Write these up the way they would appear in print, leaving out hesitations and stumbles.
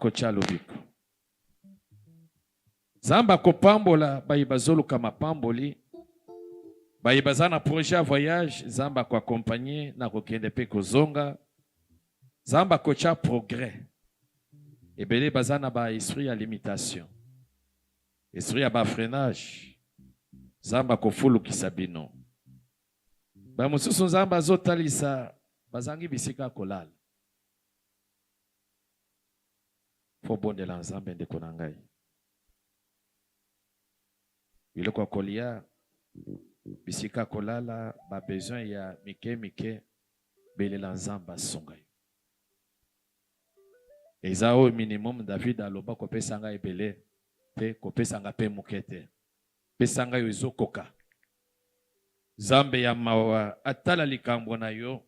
kocha lobiko. Zamba kopambola baibazolu kama pamboli. Baibazana projet voyage, Zamba ko accompagner na kokende pe kozonga. Zamba kocha progrès. Ebele bazana ba esprit à limitation. Esprit à ba freinage. Zamba ko fulu kisabino. Ba mususu Zamba zotalisa bazangi bisika kolala. Fo bonde la Nzambe ndeko na ngai. Biloko kolia bisika kolala ba besoin ya mike belela Nzamba songa. Ezao minimum David aloba kopesa nga ebele te kopesa nga pe mukete. Pesa nga yo ezokoka. Zambe ya mawa atala likambo na yo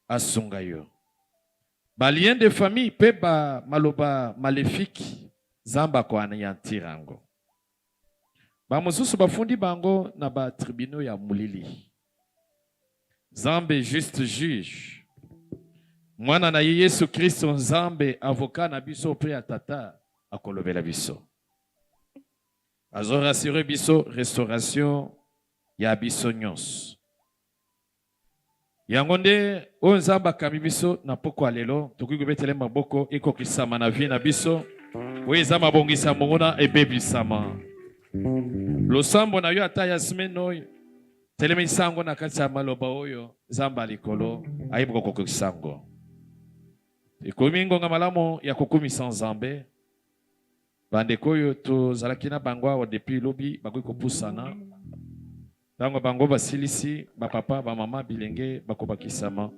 asunga yo. Balien de famille pe ba maloba maléfique Zamba ko anéantirango. Ba mosusu bafundi bango na ba tribunaux ya mulili. Zambe juste juge. Mwana na Yesu Kristo Nzambe avocat na biso pe atata akolobela biso. Azo rassurer biso restauration ya biso nyos. Yango nde o Nzamba kami biso na poko alelo tokuki betele maboko ekokisama na vie na biso. Weza mabongisa mongona ebebisama. Losambo na yo ata ya semeno telemi sango na kati ya maloba oyo Nzamba likolo ayibuko kokisango. Ikomingo nga malamo ya kokumisa Nzambe. Bandeko yo to zalakina bangwa wa depuis lobi bakoki kopusana. Tango bango basilisi ba papa ba mama bilenge bakobakisama.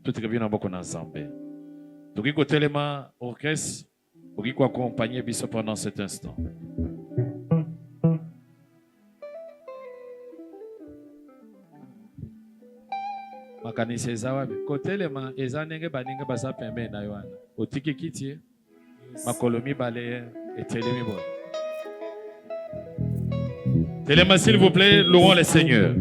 Tout est bien na boko na Nzambe. Toki ko telema orchestre oki ko accompagner biso pendant cet instant. Makanisi ezawa kotelema ezanenge baninga baza pembe na yoana otiki kiti makolomi bale etelemi bon. Telema s'il vous plaît, louons le Seigneur.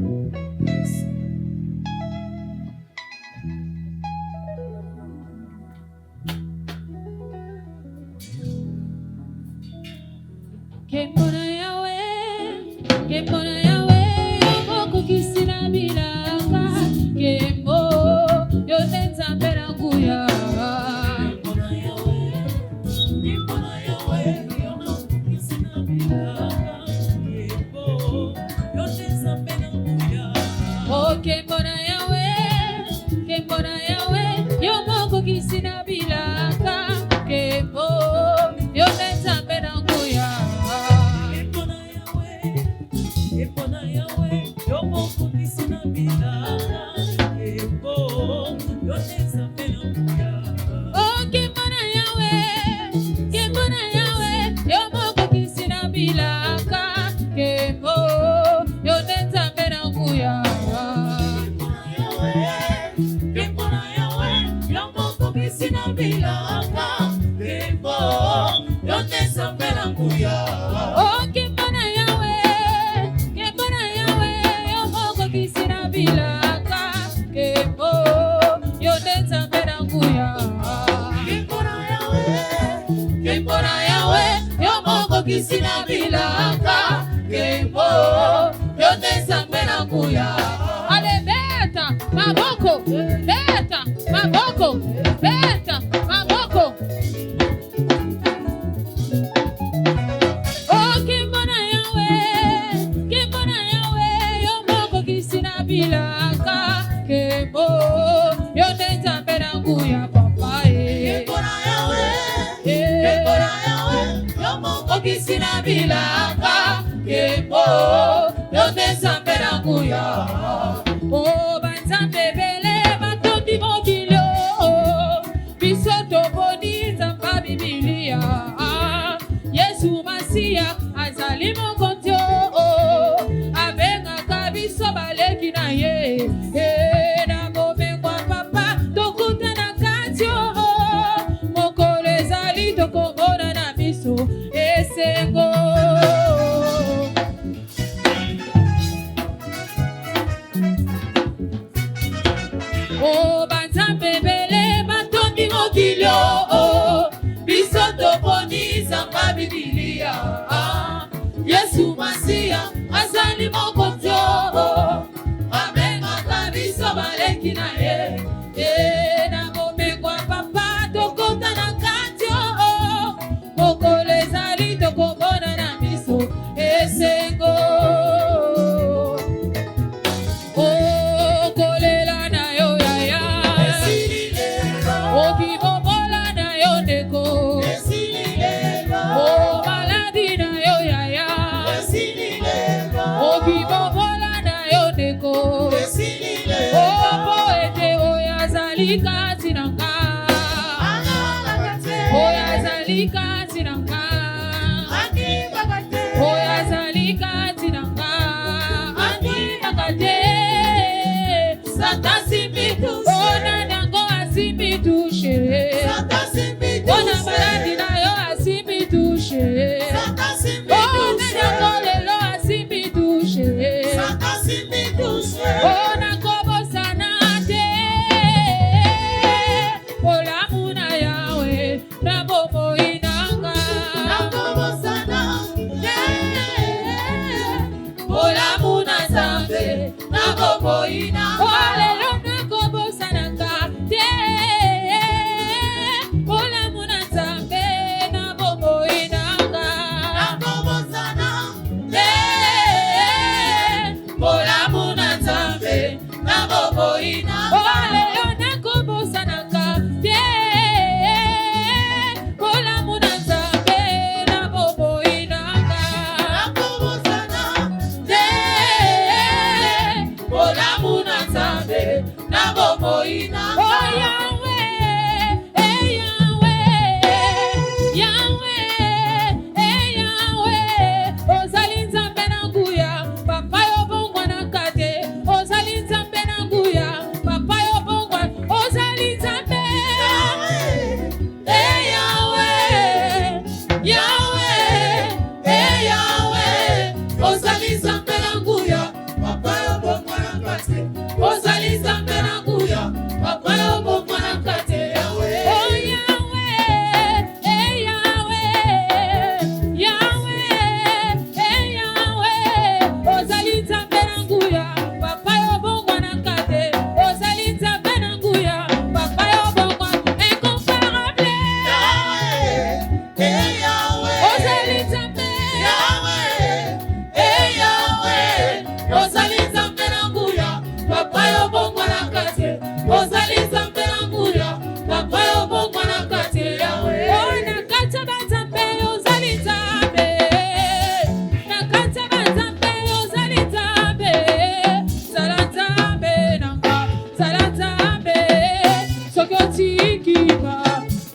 Oh, banza bebele, matondi mokilio, bisoto Masia azali mokonzi amengaka biso baleki na ye na bomekwa papa tokota na kati mokolo ezali tokobona na biso esengo kolela na yo yaya okibobola na yo ndeko maladi na yo yaya okibobola na yo ndeko po ete oyazali kati na nga oyazali kati na nga oyazali kati na nga akibakate Satan simbi touche ona nango asimbi touche ona maladi na yo asimbi touche ona nango lelo asimbi touche ona kobosana te olamu na yawe na bomoi nanga olamu na Nzambe na bomoi nanga lelo nakobosana te olamu na Nzambe na bomoi nanga olamu na Nzambe na bomoi nanga lelo nakobosana te olamu na Nzambe na bomoi nanga olamu na Nzambe na bomoi nanga ozali Nzambe na nguya papa yo bongwa na kate ozali Nzambe na nguya papa yo bongwa ozali Nzambe ozali Nzambe na nguya papa yo bongwa na kate ozali Nzambe na nguya papa yo bongwa na kate ozali Nzambe na nguya papa yo bongwa na kate ozali Nzambe na nguya papa yo bongwa incomparable ozali Nzambe ozali Nzambe na nguya papa yo bongwa na kate ozali Nzambe na nguya papa yo bongwa na kate na kati banzambe ozali Nzambe na kati banzambe ozali Nzambe zala Nzambe nanga zala Nzambe soki otikima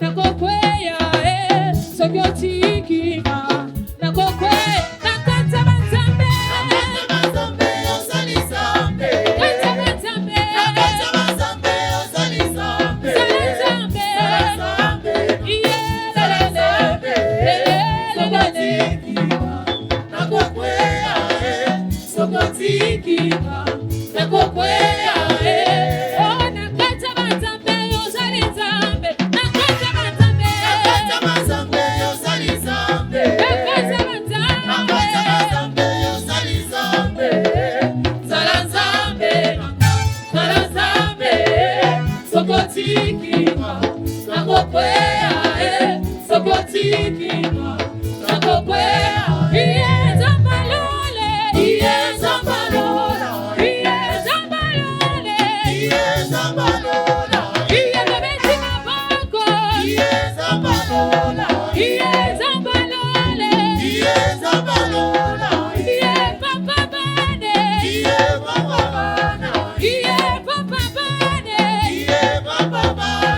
nakokweya soki otikima nakokweya na kati banzambe ozali Nzambe kati banzambe ozali Nzambe zala Nzambe sokotikima nakokweya na kati banzambe ozali Nzambe na kati banzambe ozali Nzambe na kati banzambe ozali Nzambe zala Nzambe zala Nzambe sokotikima nakokweya sokotikima nakokweya Papa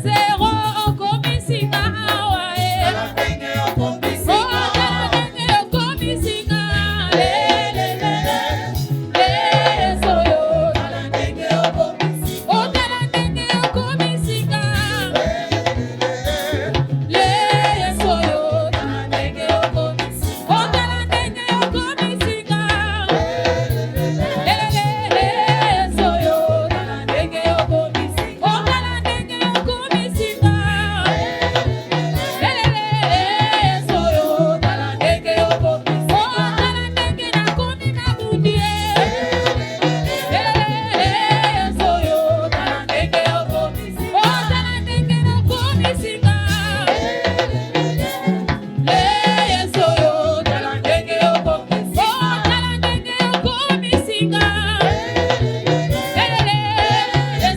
zero okomisinga awa okomisinga soyo otala ndenge okomisinga soyo otala ndenge okomisinga otala ndenge okomisinga soyo otala ndenge okomisinga otala ndenge okomisinga soyo otala ndenge okomisinga otala ndenge nakomi na bundie soyo otala ndenge okomisinga otala ndenge nakomisinga soyo otala ndenge okomisinga otala ndenge okomisinga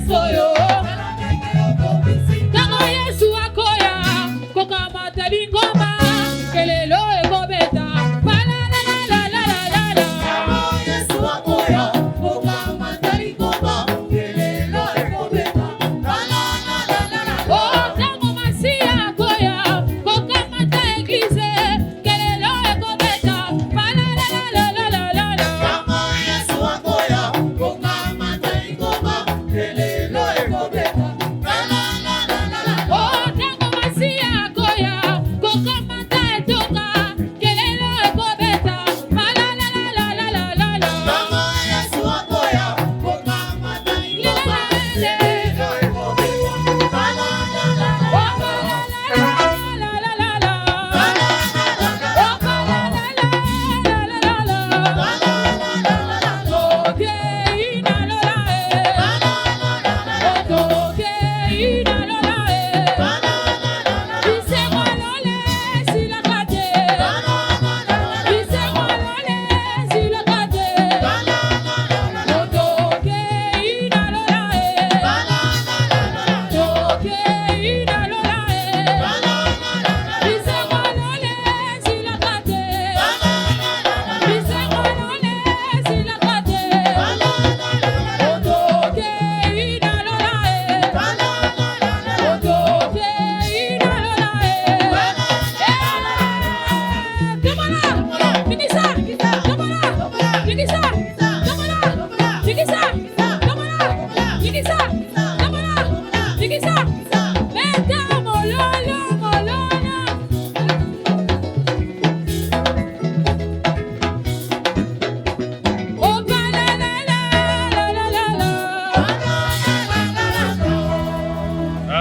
soyo ntango Yesu akoya kokamata lingomba kelelo ekobeta palalalalala ntango Masiya akoya kokamata eglize kelelo ekobeta palalalalala ntango Masiya akoya kokamata etonga kelelo ekobeta palalalalala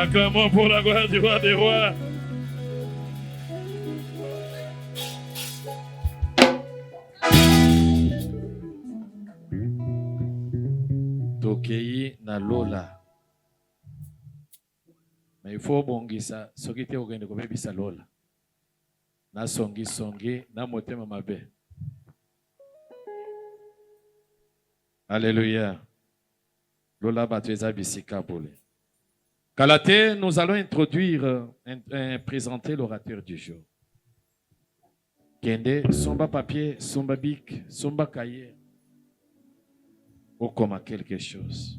Acclamons pour la gloire du roi des rois. Tokei na lola. Mais il faut bongisa soki te okende kobebisa lola. Na songi songi na motema mabe. Alléluia. Lola batueza bisika bole. Kalaté, nous allons introduire, présenter l'orateur du jour. Kende, somba papier, somba bic, somba cahier. Ou comme quelque chose.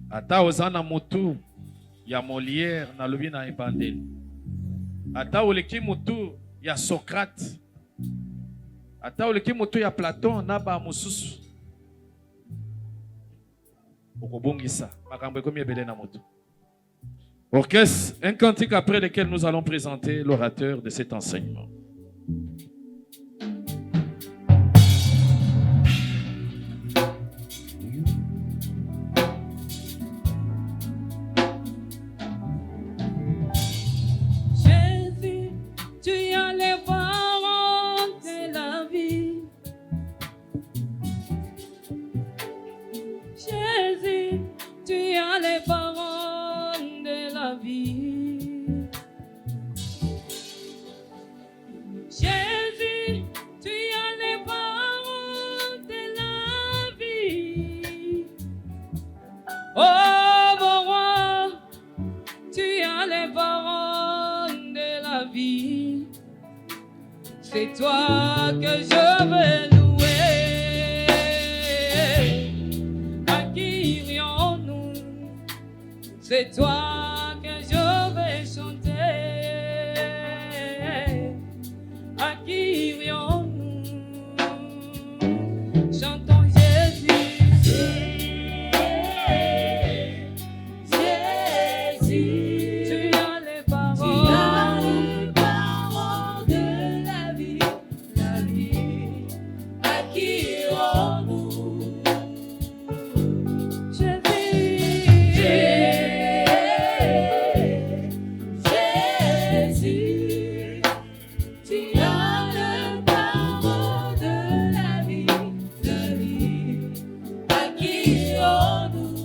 Ata ozana mutu ya Molière na lobi na ebandeli. Ata oleki mutu ya Socrate. Ata oleki mutu ya Platon na ba mususu. Okobongisa makambo ekomi ebele na moto. Orchestre, un cantique après lequel nous allons présenter l'orateur de cet enseignement. Jésus, tu as les parents de la vie. Jésus, tu as les parents de la vie. Jésus, tu as les parents de la vie. Oh mon roi, tu as les parents de la vie. C'est toi que je veux louer. À qui irions-nous c'est toi que je vais chanter. À qui irions-nous? Chantons Jésus. Jésus, tu as les paroles de la vie, la vie. À qui irons-nous? Jésus, tu as les paroles de la vie, la vie. À qui irons-nous?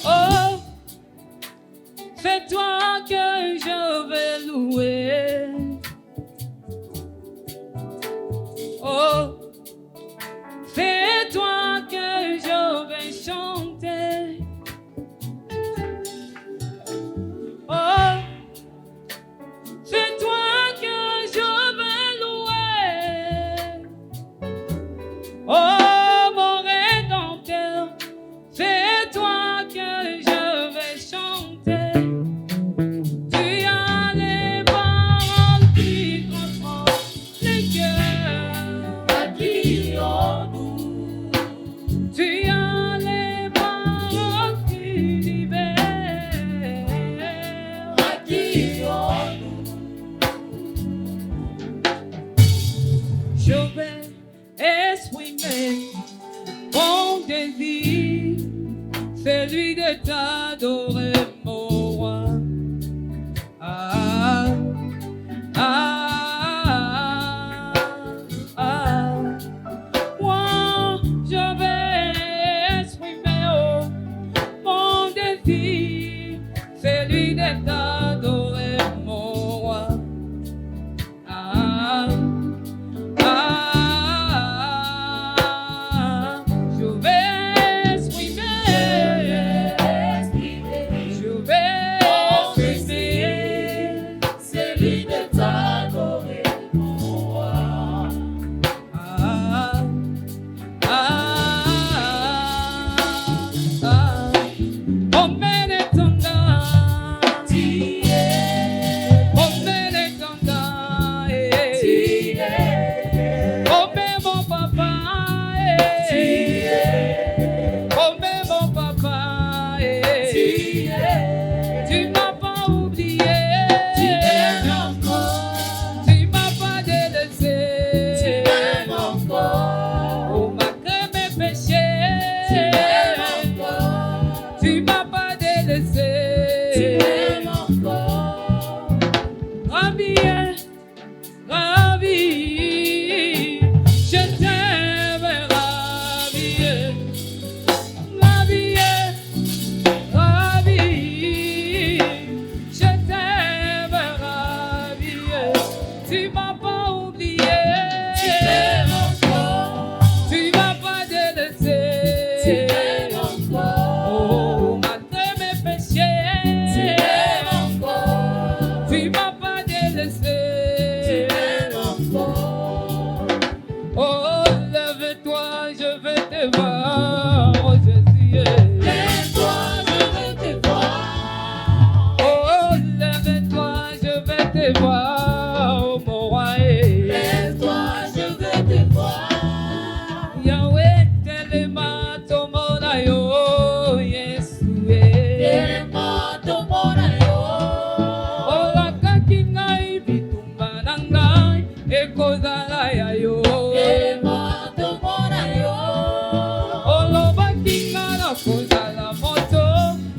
Oh, c'est toi que je vais louer. Oh, c'est toi que je vais chanter. Oh, c'est toi que je vais louer. Oh, mon Rédempteur, c'est toi que je vais chanter. Tu as les paroles qui transforment les cœurs. À qui irons-nous? Tu as les paroles qui libèrent. À qui irons-nous? Je vais exprimer mon désir, celui de t'adorer, mon roi. Ah, ah, ah. Moi, je vais exprimer mon désir, celui de t'adorer, mon roi. Ah, ah, je vais exprimer, je vais exprimer, celui de t'adorer, mon roi. Ah, ah, ah. Oh, Menetonda, oh, Menetonda, oh, mon papa, oh, mon papa, tu m'as pas oublié, tu m'aimes encore, tu m'as pas délaissé, tu m'aimes encore, oh, malgré mes péchés, tu m'aimes encore, tu m'as pas délaissé, tu m'aimes encore, ravi, ravi, je t'aime, ravi, ravi, ravi, je t'aime, ravi, tu m'as pas oublié, tu m'aimes encore, tu m'as pas délaissé, tu m'aimes encore, oh, malgré mes péchés, tu m'aimes encore, tu m'as pas délaissé, tu m'aimes encore, oh, lève-toi, je vais te voir, oh Jésus, lève-toi, je vais te voir, oh, lève-toi, je vais te voir, oh mon roi, lève-toi, je vais te voir, Yahweh, telema tomona yo, Yesue, telema tomona yo, olakaki ngai bitumba na ngai, ekozala ya yo, telema tomona yo, olobaki nga nakozala moto,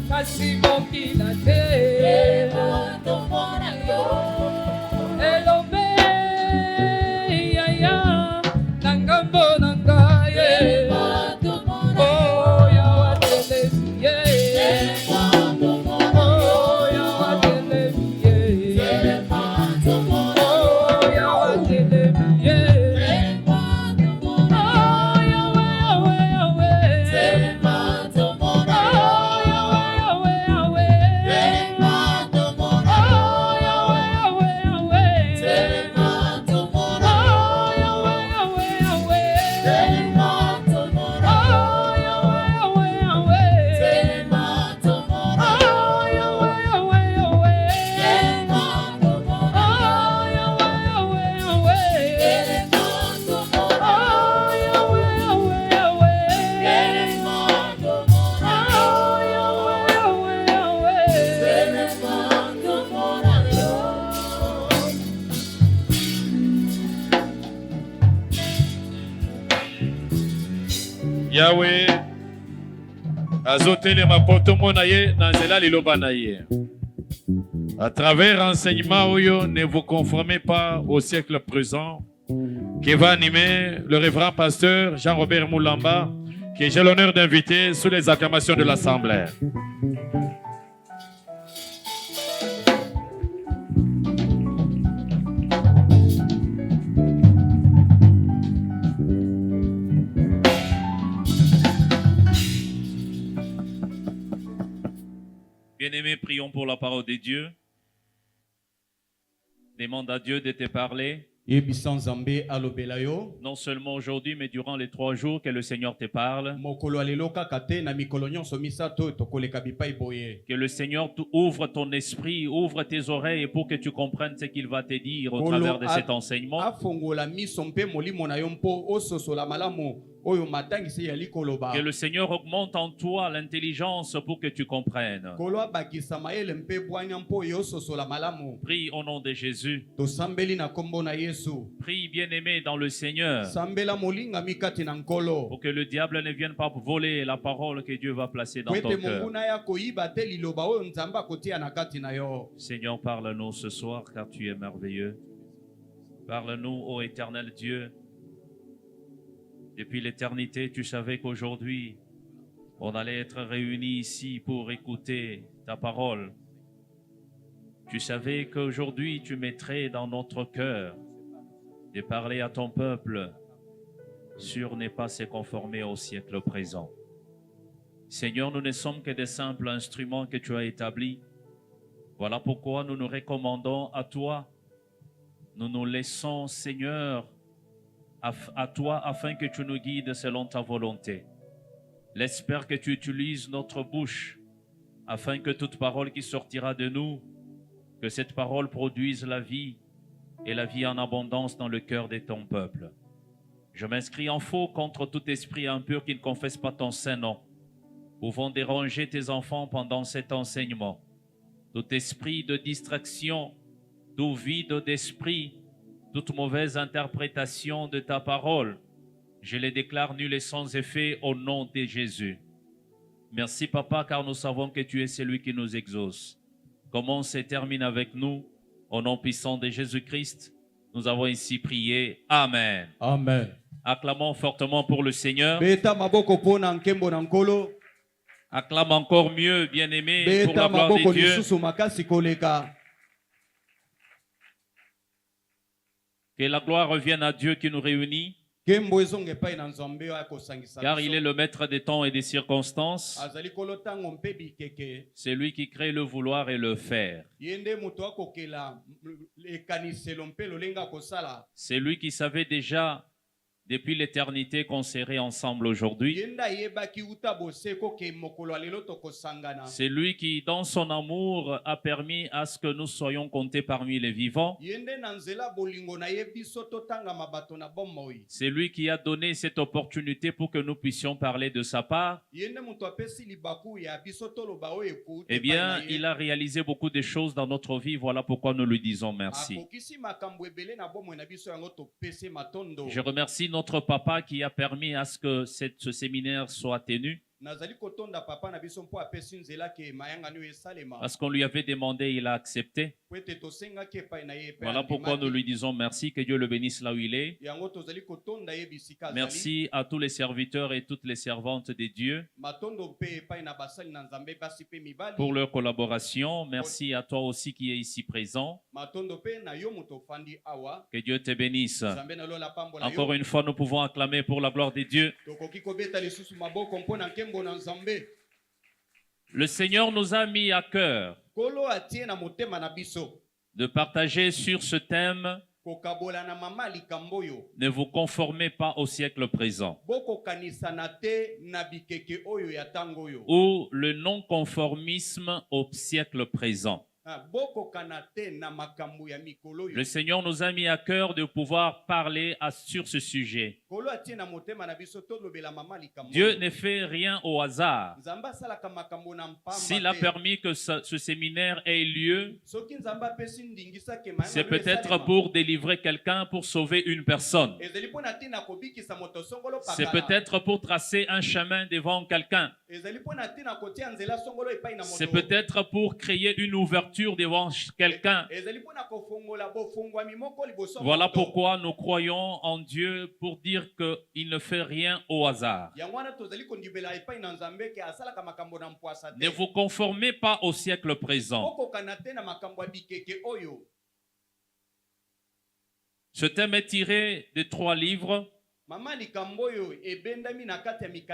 kasi mokila te, telema tomona yo, elobe yaya na ngambo na ngai, telema tomona yo, oh yawa telemi, telema tomona yo, oh yawa telemi, telema tomona yo, oh yawa telemi, telema tomona yo, oh yawa yawa yawa, telema tomona yo, oh yawa yawa yawa, azotelema potomo na ye na nzela liloba na ye. À travers enseignement oyo, ne vous conformez pas au siècle présent, qui va animer le révérend pasteur Jean-Robert Moulamba, que j'ai l'honneur d'inviter sous les acclamations de l'Assemblée. Bien-aimés, prions pour la parole de Dieu. Demande à Dieu de te parler, non seulement aujourd'hui, mais durant les 3 jours que le Seigneur te parle. Que le Seigneur ouvre ton esprit, ouvre tes oreilles pour que tu comprennes ce qu'il va te dire au travers de cet enseignement. Que le Seigneur augmente en toi l'intelligence pour que tu comprennes. Prie au nom de Jésus. Prie, bien-aimé, dans le Seigneur, pour que le diable ne vienne pas voler la parole que Dieu va placer dans ton cœur. Seigneur, parle-nous ce soir, car tu es merveilleux. Parle-nous, ô éternel Dieu. Depuis l'éternité, tu savais qu'aujourd'hui, on allait être réunis ici pour écouter ta parole. Tu savais qu'aujourd'hui, tu mettrais dans notre cœur de parler à ton peuple sur ne pas se conformer au siècle présent. Seigneur, nous ne sommes que des simples instruments que tu as établis. Voilà pourquoi nous nous recommandons à toi. Nous nous laissons, Seigneur, à toi afin que tu nous guides selon ta volonté. L'espère que tu utilises notre bouche afin que toute parole qui sortira de nous, que cette parole produise la vie et la vie en abondance dans le cœur de ton peuple. Je m'inscris en faux contre tout esprit impur qui ne confesse pas ton saint nom, pouvant déranger tes enfants pendant cet enseignement. Tout esprit de distraction, tout vide d'esprit, toute mauvaise interprétation de ta parole, je les déclare nuls et sans effet au nom de Jésus. Merci, Papa, car nous savons que tu es celui qui nous exauce. Commence et termine avec nous. Au nom puissant de Jésus-Christ, nous avons ici prié. Amen. Amen. Acclamons fortement pour le Seigneur. Acclame encore mieux, bien-aimé, pour la gloire de Dieu. Que la gloire revienne à Dieu qui nous réunit, car il est le maître des temps et des circonstances. C'est lui qui crée le vouloir et le faire. C'est lui qui savait déjà depuis l'éternité qu'on serait ensemble aujourd'hui. C'est lui qui, dans son amour, a permis à ce que nous soyons comptés parmi les vivants. C'est lui qui a donné cette opportunité pour que nous puissions parler de sa part. Eh bien, il a réalisé beaucoup de choses dans notre vie. Voilà pourquoi nous lui disons merci. Je remercie notre papa qui a permis à ce que ce séminaire soit tenu. Parce qu'on lui avait demandé, il a accepté. Voilà pourquoi nous lui disons merci, que Dieu le bénisse là où il est. Merci à tous les serviteurs et toutes les servantes de Dieu pour leur collaboration. Merci à toi aussi qui es ici présent. Que Dieu te bénisse. Encore une fois, nous pouvons acclamer pour la gloire de Dieu. Le Seigneur nous a mis à cœur de partager sur ce thème. Ne vous conformez pas au siècle présent. Ou le non-conformisme au siècle présent. Le Seigneur nous a mis à cœur de pouvoir parler sur ce sujet. Dieu ne fait rien au hasard. S'il a permis que ce séminaire ait lieu, c'est peut-être pour délivrer quelqu'un, pour sauver une personne. C'est peut-être pour tracer un chemin devant quelqu'un. C'est peut-être pour créer une ouverture devant quelqu'un. Voilà pourquoi nous croyons en Dieu pour dire qu'il ne fait rien au hasard. Ne vous conformez pas au siècle présent. Ce thème est tiré de 3 livres.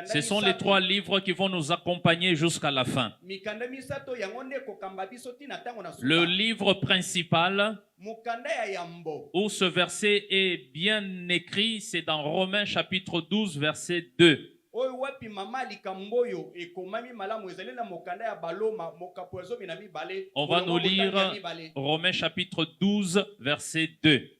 Ce sont les 3 livres qui vont nous accompagner jusqu'à la fin. Le livre principal, où ce verset est bien écrit, c'est dans Romains chapitre 12, verset 2. On va nous lire Romains chapitre 12, verset 2.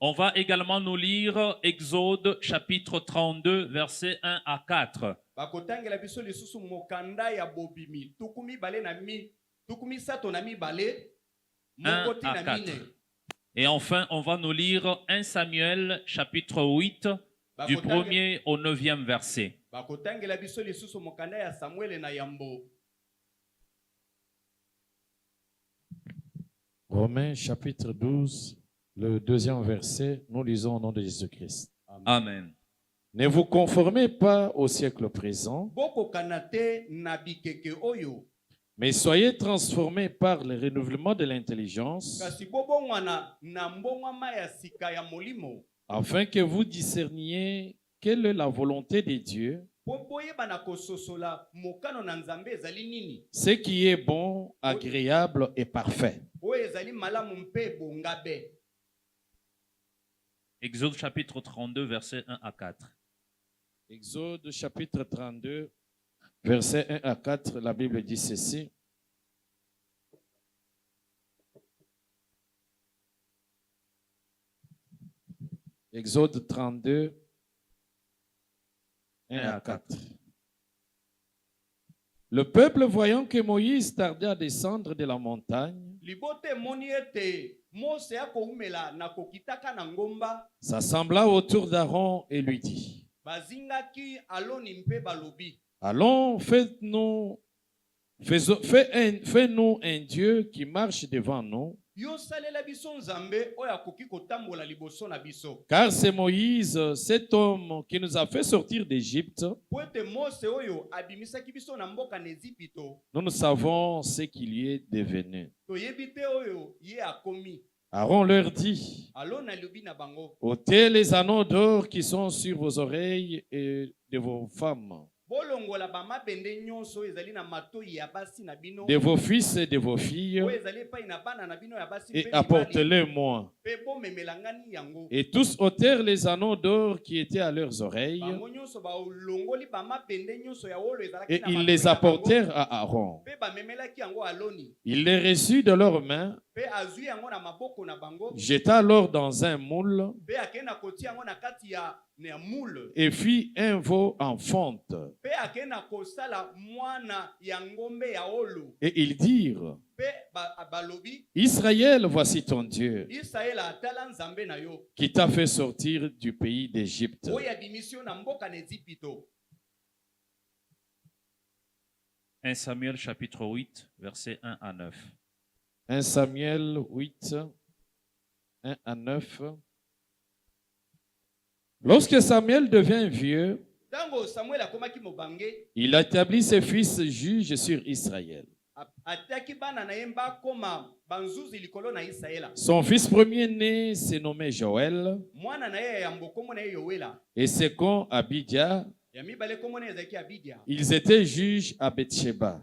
On va également nous lire Exode chapitre 32, versets 1 à 4. 1 à 4. Et enfin, on va nous lire 1 Samuel chapitre 8, du 1er au 9e verset. Romains chapitre 12, le 2e verset, nous lisons au nom de Jésus-Christ. Amen. Ne vous conformez pas au siècle présent, mais soyez transformés par le renouvellement de l'intelligence, afin que vous discerniez quelle est la volonté de Dieu, ce qui est bon, agréable et parfait. Exode chapitre 32, versets 1 à 4. Exode chapitre 32, versets 1 à 4, la Bible dit ceci. Exode 32, 1 à 4. Le peuple, voyant que Moïse tardait à descendre de la montagne, s'assembla autour d'Aaron et lui dit, allons, fais-nous un Dieu qui marche devant nous, car c'est Moïse, cet homme qui nous a fait sortir d'Égypte. Nous ne savons ce qu'il lui est devenu. Aaron leur dit, ôtez les anneaux d'or qui sont sur vos oreilles et de vos femmes, de vos fils et de vos filles, et apportez-les-moi. Et tous ôtèrent les anneaux d'or qui étaient à leurs oreilles, et ils les apportèrent à Aaron. Il les reçut de leurs mains, jeta alors dans un moule, et fit un veau en fonte. Et ils dirent, Israël, voici ton Dieu, qui t'a fait sortir du pays d'Égypte. 1 Samuel chapitre 8, versets 1 à 9. 1 Samuel 8, 1 à 9. Lorsque Samuel devint vieux, il établit ses fils juges sur Israël. Son fils premier-né se nommait Joël, et second Abidja. Ils étaient juges à Bethsheba.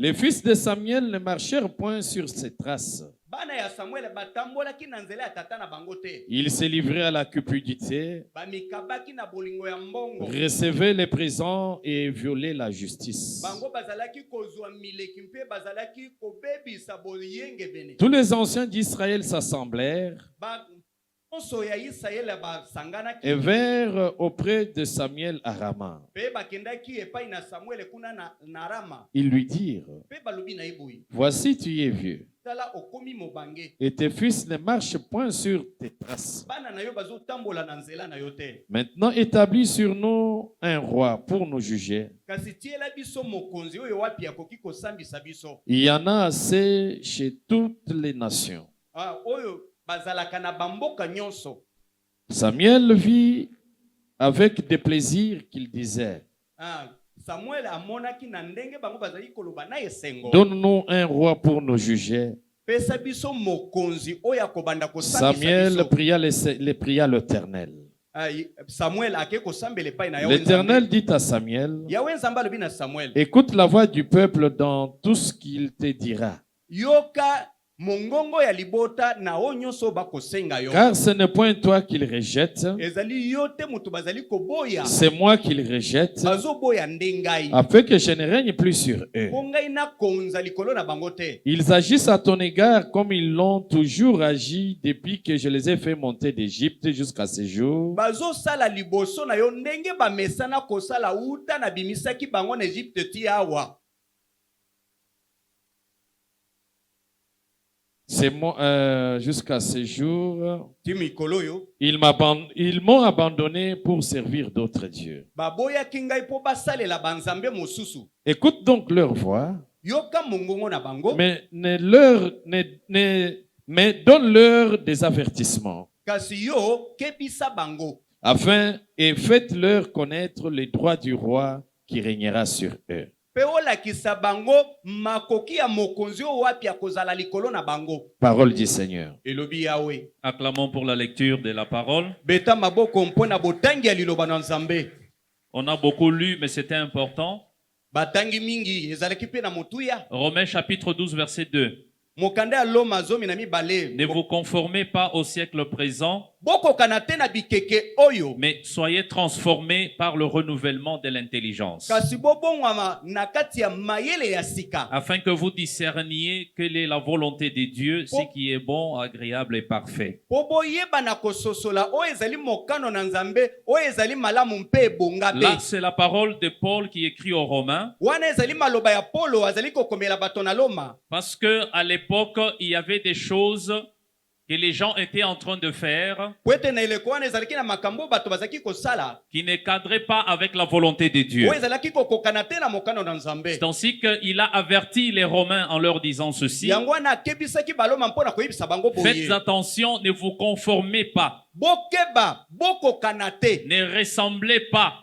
Les fils de Samuel ne marchèrent point sur ses traces. bana ya Samuel batambolaki na nzela ya tata na bango te. Ils se livraient à la cupidité, Bamikabaki na bolingo ya mbongo. recevaient les présents et violaient la justice. Bango bazalaki kozwa mileki mpe bazalaki kobebisa boyenge bene. Tous les anciens d'Israël s'assemblèrent Nyonso ya Israele basanganaki. et vinrent auprès de Samuel à Rama. Pe bakendaki epai na Samuel kuna na Rama. Ils lui dirent, Pe balobi na iboyi. voici tu es vieux, Tala okomi mobange. et tes fils ne marchent point sur tes traces. Bana na yo bazotambola na nzela na yo te. Maintenant établis sur nous un roi pour nous juger. Kasi tiela biso mokonzi oyo wapi akoki kosambisa biso. Il y en a assez chez toutes les nations. Oyo bazalaka na bamboka nyonso. Samuel vit avec des plaisirs qu'il disait, Samuel amonaki na ndenge bango bazali koloba na esengo. donne-nous un roi pour nous juger. Pesa biso mokonzi oyo akobanda kosambisa Samuel biso. pria l'Éternel. Samuel ake kosambela epai na Yawe L'Éternel Nzambe. dit à Samuel, Yawe Nzambe alobi na Samuel. écoute la voix du peuple dans tout ce qu'il te dira, Yoka mongongo ya libota na o nyonso bakosenga yo. car ce n'est point toi qu'il rejette, Ezali yo te mutu bazali koboya. c'est moi qu'il rejette, Bazoboya ndengai. afin que je ne règne plus sur eux. Pongai na konza likolo na bango te. Ils agissent à ton égard comme ils l'ont toujours agi depuis que je les ai fait monter d'Égypte jusqu'à ce jour. Bazosala liboso na yo ndenge bamesana kosala uta na bimisaki bango na Egypte ti awa. C'est moi, jusqu'à ce jour, Ti mikolo yo. ils m'ont abandonné pour servir d'autres dieux. Baboya kingai po basalela banzambe mosusu. Écoute donc leur voix, Yoka mongongo na bango. mais donne-leur des avertissements, Kasi yo kebisa bango. afin et faites-leur connaître les droits du roi qui régnera sur eux. Pe olakisa bango makoki ya mokonzi oyo wapi akozala likolo na bango. Parole du Seigneur. Elobi Yawe. Acclamons pour la lecture de la parole. Beta maboko mpona botangi ya liloba na Nzambe. On a beaucoup lu, mais c'était important. Batangi mingi ezalaki pe na motuya. Romains chapitre 12, verset 2. Mokanda ya Loma zomi na mibale. Ne vous conformez pas au siècle présent, Boko kanate na bikeke oyo. mais soyez transformés par le renouvellement de l'intelligence, Kasi bobongwama na kati ya mayele ya sika. afin que vous discerniez quelle est la volonté de Dieu, ce qui est bon, agréable et parfait. Bobo yeba na kososola oyo ezali mokano na Nzambe oyo ezali malamu mpe ebonga Là, pe. c'est la parole de Paul qui écrit aux Romains, Wana ezali maloba ya Polo azali kokomela bato na Loma. parce que à l'époque, il y avait des choses que les gens étaient en train de faire Kwete na eleko wana ezalaki na makambo bato bazalaki kosala. qui ne cadraient pas avec la volonté de Dieu. Oyo ezalaki kokokana te na mokano na Nzambe. C'est ainsi qu'il a averti les Romains en leur disant ceci: Yango wana akebisaki baloma mpona koyebisa bango boye. faites attention, ne vous conformez pas, Bokeba, bokokana te, ne ressemblez pas,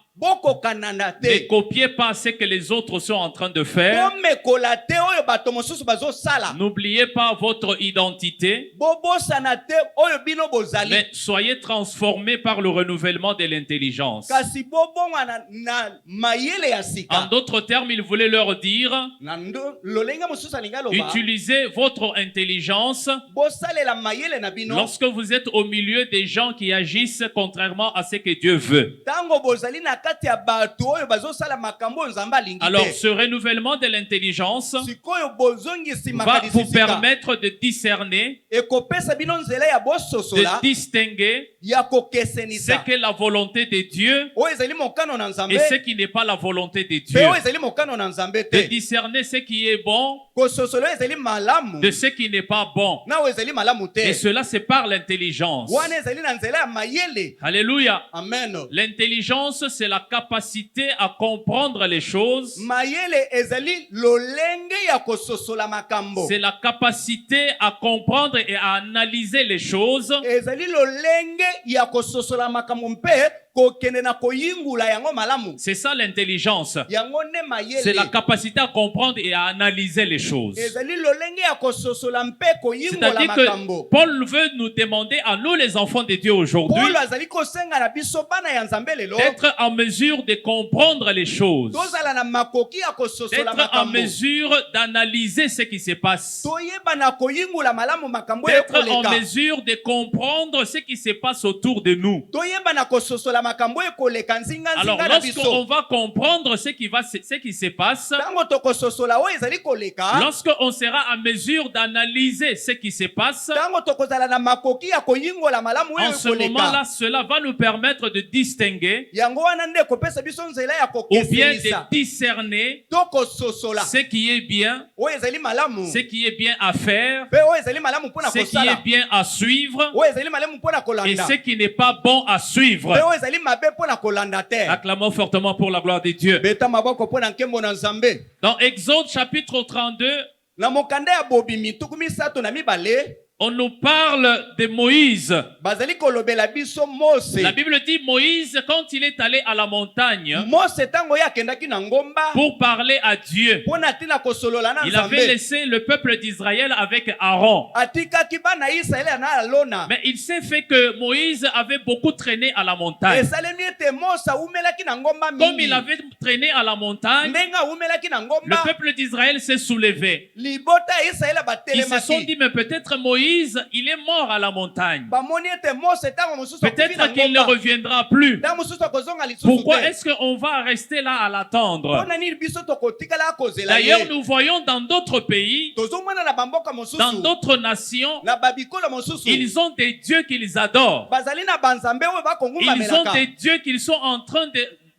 bokokanana ne te. copiez pas ce que les autres sont en train de faire. Bomekola te oyo bato mosusu bazosala. N'oubliez pas votre identité, Bobosana te oyo bino bozali. mais soyez transformés par le renouvellement de l'intelligence. Kasi bobonga na mayele ya En sika. d'autres termes, il voulait leur dire: Na lolenga mosusu alinga loba. utilisez votre intelligence Bosalela mayele na bino. lorsque vous êtes au milieu des gens qui agissent contrairement à ce que Dieu veut. Tango bozali na kati ya bato oyo bazosala makambo Nzambe alingi Alors, te. ce renouvellement de l'intelligence Sikoyo bozongisi va makanisi vous sika. permettre de discerner, Ekopesa bino nzela ya de bososola distinguer ya ce kokesenisa. qu'est la volonté de Dieu Oyo ezali mokano na Nzambe. et ce qui n'est pas la volonté de Pe Dieu. oyo ezali mokano na Nzambe De te. discerner ce qui est bon Kososola oyo ezali malamu. de ce qui n'est pas bon. Na oyo ezali malamu Et te. cela, c'est par l'intelligence. Wana ezali na nzela ya mayele. Alléluia. Amen. L'intelligence, c'est la capacité à comprendre les choses. Mayele ezali lolenge ya kososola makambo. C'est la capacité à comprendre et à analyser les choses Ezali lolenge ya kososola makambo mpe kokende na koyingula yango malamu. C'est ça l'intelligence. Yango ne mayele. C'est la capacité à comprendre et à analyser les choses. Ezali lolenge ya kososola mpe koyingola C'est-à-dire makambo. que Paul veut nous demander à nous les enfants de Dieu aujourd'hui Paul azali kosenga na biso bana ya Nzambe lelo. d'être en mesure de comprendre les choses, Tozala na makoki ya kososola d'être en makambo. mesure d'analyser ce qui se passe, Toyeba na koyingula malamu makambo d'être en ekoleka. mesure de comprendre ce qui se passe autour de nous. Toyeba na kososola makambo ekoleka nzinga Alors nzinga na lorsqu'on biso. va comprendre ce qui se passe, Tango tokososola oyo ezali koleka. lorsqu'on sera en mesure d'analyser ce qui se passe, Tango tokozala na makoki ya koyingola malamu oyo en ce moment-là, ekoleka. cela va nous permettre de distinguer Yango wana nde kopesa biso nzela ya ou bien de kokesenisa. discerner Tokososola ce qui est bien, oyo ezali malamu. ce qui est bien à faire, Pe oyo ezali malamu mpona ce qui kosala. est bien à suivre Oyo ezali malamu mpona et kolanda. ce qui n'est pas bon à Pe suivre. oyo ezali mabe mpona kolanda te. Acclamons fortement pour la gloire de Dieu. Beta maboko mpona nkembo na Nzambe. Dans Exode chapitre 32, Na mokanda ya bobimi tuku misato na mibale on nous parle de Moïse. bazali kolobela biso Mose. La Bible dit Moïse, quand il est allé à la montagne Mose tango ye akendaki na ngomba pour parler à Dieu, mpona tina kosolola na il avait Nzambe. laissé le peuple d'Israël avec Aaron. Atikaki bana Israele na alona. Mais il s'est fait que Moïse avait beaucoup traîné à la montagne. Esalemi ete Mose aumelaki na ngomba Comme il mingi. avait traîné à la montagne, Ndenga aumelaki na le ngomba. peuple d'Israël s'est soulevé. Libota ya Israele Ils se sont batelemaki. dit, mais peut-être Moïse, il est mort à la montagne. Bamoni ete Mose tango mosusu akufi na Peut-être qu'il ne ngomba. reviendra plus. Tango mosusu akozonga lisusu Pourquoi te. est-ce qu'on va rester là à l'attendre? Mpona nini biso tokotikala akozela D'ailleurs, ye. nous voyons dans d'autres pays, Tozomona na bamboka dans mosusu. d'autres nations, Na babikolo mosusu. ils ont des dieux qu'ils adorent. Bazali na banzambe oyo Ils ont bakongumamelaka. des dieux qu'ils sont en train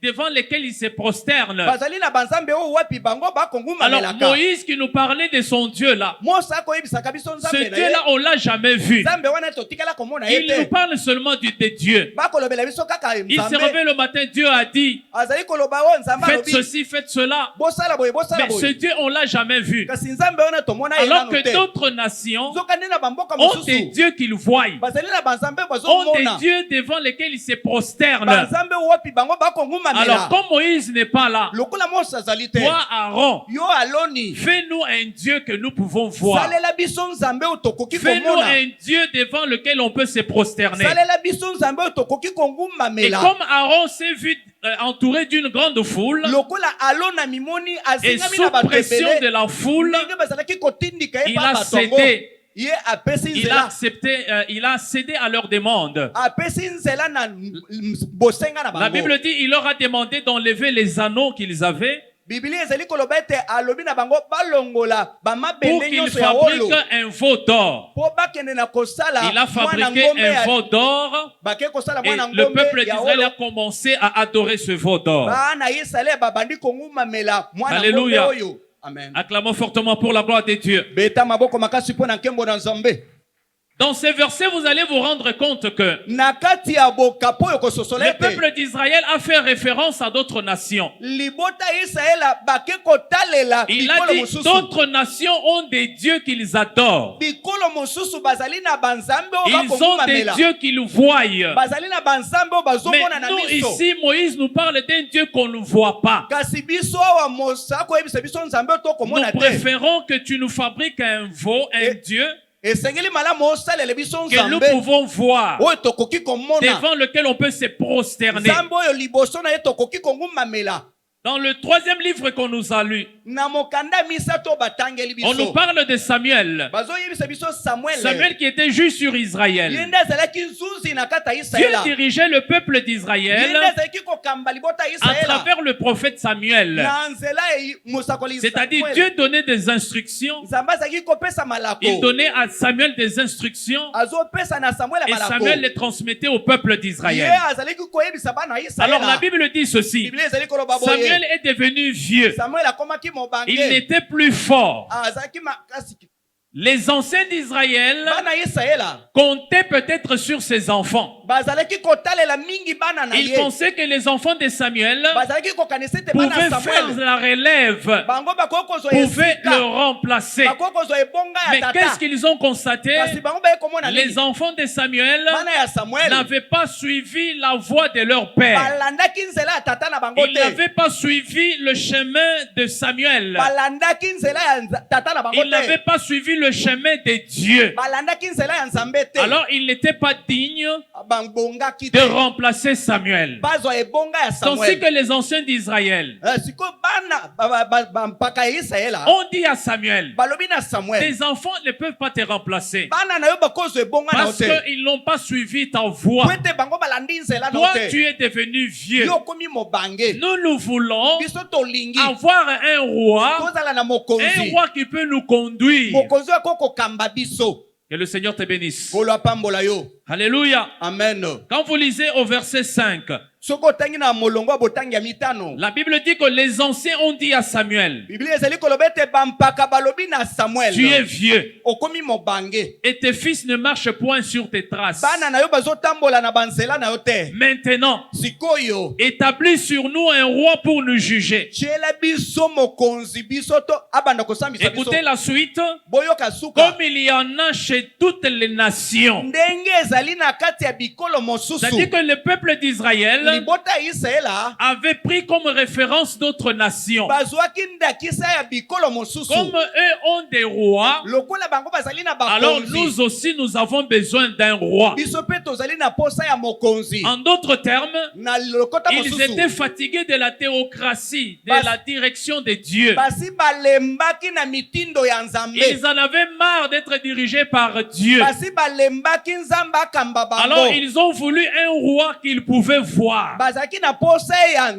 devant lesquels ils se prosternent. Bazali na banzambe oyo wapi bango Alors bakongumamelaka. Moïse qui nous parlait de son Dieu là, Mose akoyebisaka biso ce nzambe na Dieu ye. là on l'a jamais vu. Nzambe wana totikala komona ye Il nous te. parle seulement de Dieu. Bakolobela biso kaka Il se nzambe. réveille le matin, Dieu a dit, Azali koloba oyo nzambe faites alobi. ceci, faites cela. Bosala boye bosala Mais ce boye. Dieu on l'a jamais vu. Kasi nzambe wana tomona ye Alors nanu que te. d'autres nations Nzokande na bamboka ont des mosusu. dieux qu'ils voient, Bazali na banzambe ont des bazomona. dieux devant lesquels ils se prosternent. Banzambe wapi bango Alors bakongumamela. comme Moïse n'est pas là, Lokola Mose azali te. toi Aaron, Yo aloni. fais-nous un Dieu que nous pouvons voir. Salela biso nzambe oyo tokoki Fais-nous komona. un Dieu devant lequel on peut se prosterner. Salela biso nzambe oyo tokoki Et kongumamela. comme Aaron s'est vu entouré d'une grande foule Lokola alona mimoni et azingami na sous bato pression de ebele. la foule, Ndenge bazalaki kotindika ye il pa a bato yango. cédé. Ye apesi Il a nzela. il a cédé à leur demande. Apesi nzela na bosenga na La bango. Bible dit, il leur a demandé d'enlever les anneaux qu'ils avaient Biblia ezali koloba ete alobi na bango balongola pour bamabende qu'ils nyonso ya wolo. fabriquent un veau d'or. Po bakende na kosala Il a mwana fabriqué ngombe un ya veau d'or bake kosala et mwana le ngombe peuple ya d'Israël a wolo. commencé à adorer ce veau d'or. Bana Israele babandi kongumamela mwana ngombe Alléluia. oyo. Amen. Acclamons fortement pour la gloire de Dieu. Beta maboko makasi mpo na nkembo na Nzambe. Dans ces versets, vous allez vous rendre compte que Na kati ya bokapo oyo kososola le ete peuple d'Israël a fait référence à d'autres nations. libota ya Israela bake kotalela Il a bikolo dit mosusu. d'autres nations ont des dieux qu'ils adorent. Bikolo mosusu bazali na banzambe oyo Ils ont des bakongumamela. dieux qu'ils voient. Bazali na banzambe oyo Mais bazomona na nous miso. ici, Moïse nous parle d'un Dieu qu'on ne voit pas. Kasi biso awa Mose akoyebisa biso nzambe oyo Nous tokomona te. préférons que tu nous fabriques un veau, un Dieu Esengeli malamu osalela biso que nous nzambe pouvons voir, oyo tokoki komona. devant lequel on peut se prosterner. Nzambe oyo liboso na ye tokoki kongumamela. Dans le troisième livre qu'on nous a lu, Na mokanda misato batangeli on nous biso. parle de Samuel. Bazoyebisa biso Samuel. Samuel qui était juge sur Israël. Yende azalaki nzuzi na kata Dieu Israela. dirigeait le peuple Yende d'Israël azalaki kokamba libota ya à Israela. travers le prophète Samuel. Na nzela ya mosakoli C'est-à-dire Samuel. Dieu donnait des instructions. Nzambe azalaki kopesa malako. Il donnait à Samuel des instructions Azopesa na Samuel et malako. Samuel les transmettait au peuple Ye d'Israël. azalaki koyebisa bana ya Alors la Israela. Bible dit ceci. Biblia ezali koloba boye. Samuel est devenu vieux. Samuel akomaki mobange. Il n'était plus fort. Azalaki makasi. Les anciens d'Israël bana ya Israela comptaient peut-être sur ses enfants. bazalaki kotalela mingi bana na Ils ye pensaient que les enfants de Samuel bazalaki kokanisa ete bana pouvaient ya faire Samuel la relève, bango bakoki kozwa pouvaient le esika remplacer. bakoki kozwa ebonga Mais ya qu'est-ce tata qu'ils ont constaté? kasi bango baye komona Les nini enfants de Samuel bana ya Samuel n'avaient pas suivi la voie de leur père. balandaki nzela ya tata na bango Ils te n'avaient pas suivi le chemin de Samuel. balandaki nzela ya tata na bango Ils n'avaient te pas suivi le chemin de Dieu. balandaki nzela ya nzambe te Alors ils n'étaient pas dignes bangongaki de te remplacer Samuel. bazwa ebonga ya Tandis Samuel que les anciens d'Israël sikoyo bana bampaka ya Israela ont dit à Samuel, balobi na Samuel tes enfants ne peuvent pas te remplacer bana na yo bakozwa ebonga na yo parce te qu'ils n'ont pas suivi ta voie. po ete bango balandi nzela na yo Toi, te tu es devenu vieux. yo okomi mobange Nous voulons biso tolingi avoir un roi tozala na mokonzi qui peut nous conduire. mokonzi oyo akoki kokamba biso Que le Seigneur te bénisse. kolo apambola yo Alléluia. amen Quand vous lisez au verset 5, soki otangi na molongo ya botangi ya mitano la Bible dit que les anciens ont dit à Samuel, biblia ezali koloba ete bampaka balobi na Samuel tu es vieux okomi mobange et tes fils ne marchent point sur tes traces. bana na yo bazotambola na banzela na yo te Maintenant, sikoyo établis sur nous un roi pour nous juger. tiela biso mokonzi biso to abanda kosambisa biso Écoutez la suite. boyoka suka Comme il y en a chez toutes les nations. ndenge ezali na kati ya bikolo mosusu C'est-à-dire que le peuple d'Israël libota ya Israela avait pris comme référence d'autres nations. bazwaki ndakisa ya bikolo mosusu Comme eux ont des rois, lokola bango bazali na alors bakonzi nous aussi nous avons besoin d'un roi. biso mpe tozali na posa ya mokonzi En d'autres termes, na lokota ils mosusu étaient fatigués de la théocratie, de Bas- la direction de Dieu. basi balembaki na mitindo ya nzambe Ils en avaient marre d'être dirigés par Dieu. basi balembaki nzambe akamba Alors bango ils ont voulu un roi qu'ils pouvaient voir. bazalaki na posa ya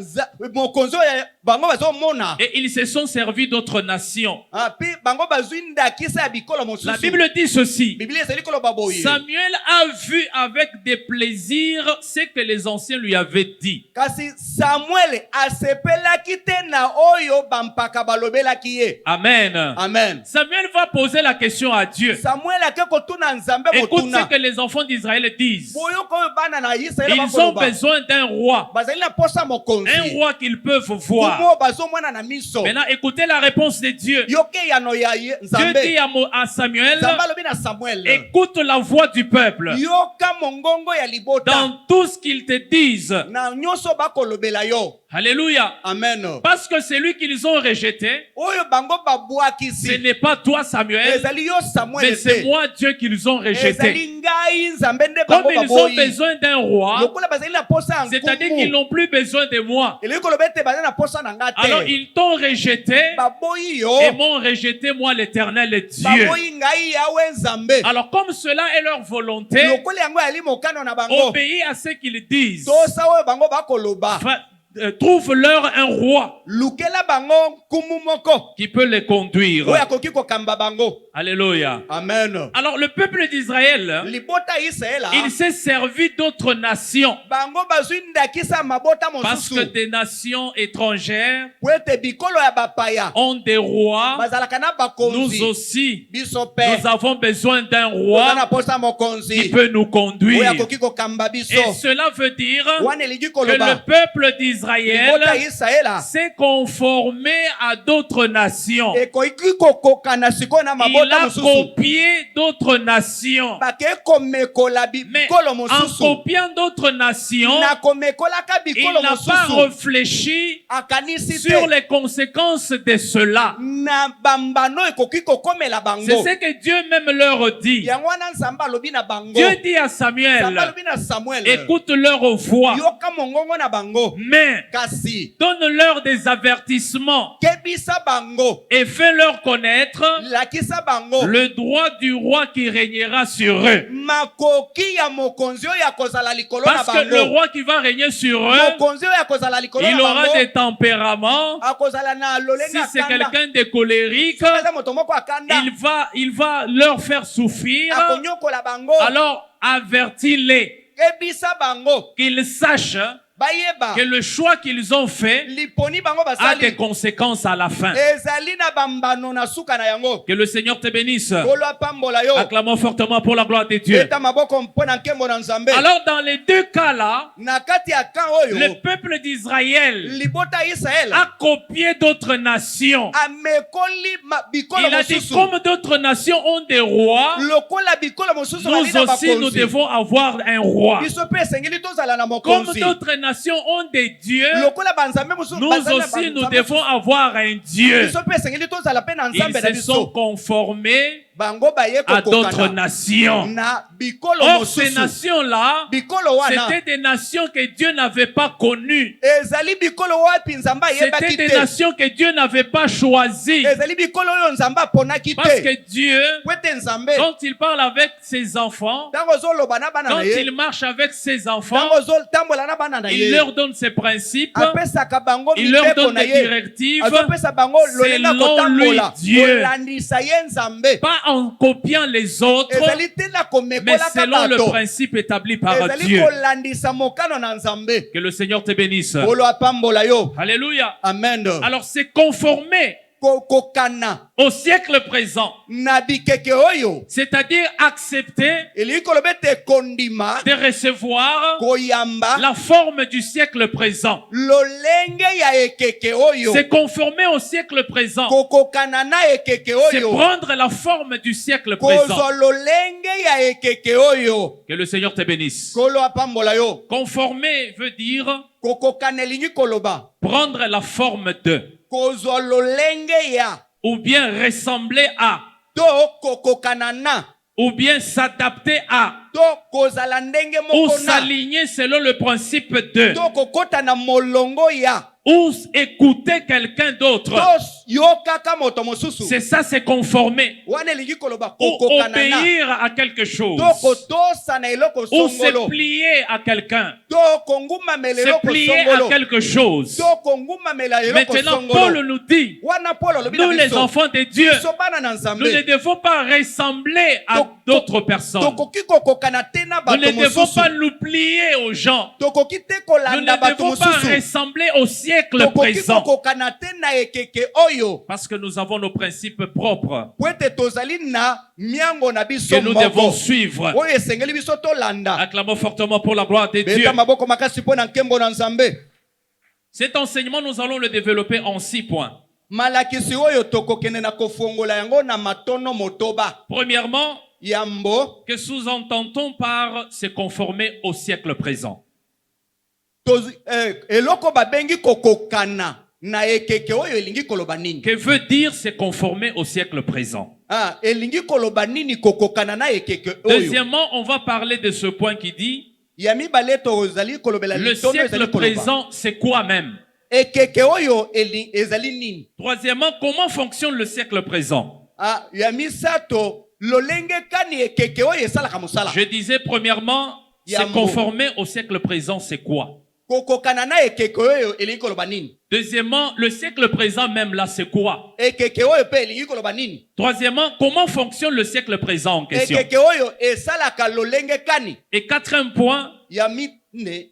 mokonzi oyo bango bazomona Et ils se sont servis d'autres nations. mpe bango bazwi ndakisa ya bikolo La mosusu Bible dit ceci. biblia ezali koloba boye Samuel a vu avec des plaisirs ce que les anciens lui avaient dit. kasi samuel asepelaki te na oyo bampaka balobelaki ye Amen. amen Samuel va poser la question à Dieu. samuel ake kotuna nzambe Écoute ce motuna que les enfants d'Israël disent. boyoka oyo bana na israele Ils ont bakoloba besoin d'un roi. bazali na posa Un mokonzi roi qu'ils peuvent voir. kumo bazomona na miso Maintenant, écoutez la réponse de Dieu. yoke yano ya Dieu nzambe dit à Samuel, nzambe alobi na samuel écoute la voix du peuple. yoka mongongo ya libota Dans tout ce qu'ils te disent. na nyonso bakolobela yo Alléluia. amen Parce que celui qu'ils ont rejeté, oyo bango ce babwakisi n'est pas toi Samuel, ezali yo mais samuel c'est te moi Dieu qu'ils ont rejeté. ezali ngai nzambe nde Comme bango ils ont baboyi besoin d'un roi, lokola bazali na posa ya c'est-à-dire qu'ils nkumu n'ont plus besoin de moi. elingi koloba ete bazali na posa na nga Alors te ils t'ont rejeté baboyi yo et m'ont rejeté moi l'éternel Dieu. baboyi ngai yawe nzambe Alors comme cela est leur volonté, lokola yango yali mokano na bango obéis à ce qu'ils disent. tosa oyo bango bakoloba Trouve-leur un roi lukela bango nkumu moko qui peut les conduire. oyo akoki kokamba bango Alléluia. amen Alors le peuple d'Israël, libota ya israela il s'est servi d'autres nations. bango bazwi ndakisa ya mabota Parce que mosusu des nations étrangères po ete bikolo ya bapaya ont des rois. bazalaka na Nous bakonzi aussi, biso mpe nous avons besoin d'un toza na roi posa qui mokonzi peut nous oyo conduire. akoki kokamba Et biso cela veut dire wana elingi que le koloba peuple libota ya d'Israël israela s'est conformé à d'autres nations. ekoki kokokana sikoyo na Il mabota a mosusu copié d'autres nations. bakei komekola Mais bikolo en mosusu copiant d'autres nations, na komekolaka il bikolo n'a pas mosusu réfléchi akanisi sur te les conséquences de cela. na bambano ekoki kokomela C'est bango ce que Dieu même leur dit. yango wana nzambe alobi na bango Dieu dit à nzambe Samuel, alobi na samuel écoute leur voix, yoka mongongo na bango mais kasi donne-leur des avertissements kebisa bango et fais-leur connaître lakisa bango le droit du roi qui régnera sur eux. makoki ya mokonzi oyo akozala likolo na Parce que le bango roi qui va régner sur eux, mokonzi oyo akozala likolo il na aura bango des tempéraments. akozala na Si lolenga c'est akanda quelqu'un de colérique, aza moto moko akanda il va leur faire souffrir. akonyokola bango Alors avertis-les kebisa bango qu'ils sachent bayeba que le choix qu'ils ont fait liponi bango a des basali conséquences à la fin. ezali na bambano na suka na yango. Que le Seigneur te bénisse. Kolo apambola yo. Acclamons fortement pour la gloire de Dieu. Beta maboko mpona nkembo na Nzambe. Alors dans les deux cas-là, Na kati ya kan oyo le peuple d'Israël libota Israël a copié d'autres nations. amekoli bikolo Il a dit, mosusu. comme d'autres nations ont des rois, Lokola bikolo mosusu bali na nous aussi nous bakonzi. devons avoir un roi. Biso pe esengeli tozala na Comme mokonzi. d'autres nations ont des dieux, Lokola banzambe mosusu nous bazali na aussi nous banzambe devons avoir un Dieu. biso pe esengeli tozala pe na Ils Nzambe na se sont biso. conformés Bango baye à d'autres kokokana nations. na bikolo Or, ces mosusu. nations-là, Bikolo wana c'était des nations que Dieu n'avait pas connues. ezali bikolo wapi Nzambe ayebaki C'était des te. nations que Dieu n'avait pas choisies. Ezali bikolo oyo Nzambe aponaki Parce te. que Dieu, Po ete Nzambe quand il parle avec ses enfants, ntango ozoloba na bana quand na ye, il marche avec ses enfants, ntango ozotambola na bana na il ye, leur donne ses principes, apesaka bango il leur mibeko donne na des ye, directives, azopesa bango lolenga selon lui, kotambola Dieu. kolandisa ye Nzambe. pas en copiant les autres, Ezali te na mais komekolaka selon le bato. principe établi par Ezali Dieu. kolandisa mokano na Nzambe. Que le Seigneur te bénisse. Olo apambola yo. Alléluia. Amen. Alors c'est conformer Kokokana au siècle présent, na bikeke oyo c'est-à-dire accepter elingi koloba ete kondima de recevoir koyamba la forme du siècle présent. lolenge ya ekeke oyo C'est conformer au siècle présent. kokokana na ekeke C'est oyo prendre la forme du siècle présent. kozwa lolenge ya ekeke oyo. Que le Seigneur te bénisse. Kolo apambola yo. Conformer veut dire Kokokana elingi koloba prendre la forme de, kozwa lolenge ya ou bien ressembler à, to kokokana na ou bien s'adapter à, to kozala ndenge ou moko na s'aligner selon le principe de, to kokota na molongo ya ou écouter quelqu'un d'autre. to yokaka moto mosusu. C'est ça, c'est conformer. Wana elingi koloba Ou kokokana na obéir à quelque chose. to kotosa na eloko Ou se songolo plier à quelqu'un. to kongumamela Se eloko plier à songolo quelque chose. to kongumamela eloko Maintenant, Paul songolo. nous dit, Wana Paul alobi na nous les biso enfants de Dieu, biso bana na nous ne Nzambe devons pas ressembler à d'autres personnes. tokoki kokokana te na Nous ne bato devons mosusu pas nous plier aux gens. tokoki te Nous kolanda ne bato devons pas mosusu ressembler au siècle tokoki présent. kokokana te na ekeke oyo Parce que nous avons nos principes propres po ete tozali na miango na biso que nous devons moko suivre. oyo esengeli biso tolanda. Acclamons fortement pour la gloire de Dieu. Beta maboko makasi mpo na nkembo na Nzambe. Cet enseignement, nous allons le développer en 6 points. Malakisi oyo tokokende na kofongola yango na matono motoba. Premièrement, Yambo que sous-entendons par se conformer au siècle présent. eloko babengi kokokana na ekeke oyo elingi koloba nini? Que veut dire se conformer au siècle présent? Elingi koloba nini kokokana na ekeke oyo? Deuxièmement, on va parler de ce point qui dit Ya mibale tozali kolobela le litono siècle ezali koloba. présent, c'est quoi même? Ekeke oyo ezali nini? Troisièmement, comment fonctionne le siècle présent? Ya misato lolenge kani ekeke oyo esalaka mosala. Je disais premièrement, se Yambo. conformer au siècle présent, c'est quoi? Kokokana na ekeke oyo elingi koloba nini? Deuxièmement, le siècle présent même là, c'est quoi? Ekeke oyo pe elingi koloba nini? Troisièmement, comment fonctionne le siècle présent en question? Ekeke oyo esalaka lolenge kani? Et quatrième point, Ya mine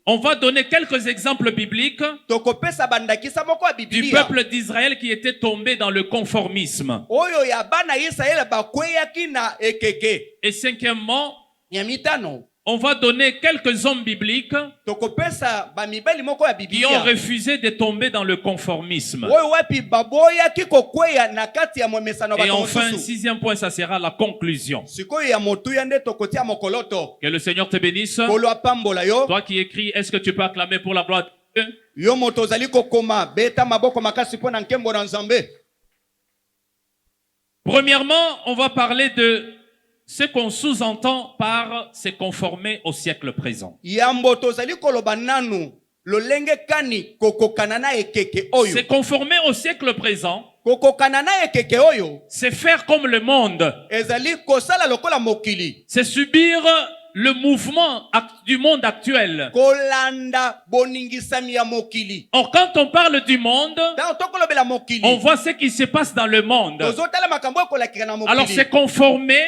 on va donner quelques exemples bibliques tokopesa bandakisa moko ya du Biblia. peuple d'Israël qui était tombé dans le conformisme. Oyo ya bana Israël bakweyaki na ekeke. Et cinquièmement, Ya mitano on va donner quelques hommes bibliques tokopesa bamibali moko ya qui ont Biblia. refusé de tomber dans le conformisme. Oyo wapi baboyaki kokweya na kati ya mwemesano Et bato enfin, mosusu. sixième point, ça sera la conclusion. Sikoyo ya motuya nde tokotia mokoloto. Que le Seigneur te bénisse. Kolo apambola yo. Toi qui écris, est-ce que tu peux acclamer pour la gloire de Dieu? Yo moto ozali kokoma beta maboko makasi mpo na nkembo na Nzambe. Premièrement, on va parler de ce qu'on sous-entend par se conformer au siècle présent. Yambo tozali koloba nanu lolenge kani kokokana na ekeke oyo. Se conformer au siècle présent, Kokokana na ekeke oyo c'est faire comme le monde. ezali kosala lokola mokili. C'est subir le mouvement du monde actuel. Kolanda boningisami ya mokili. Or, quand on parle du monde, Tango tokolobela mokili. on voit ce qui se passe dans le monde. Tozotala makambo ekolakika na Alors, mokili. se conformer,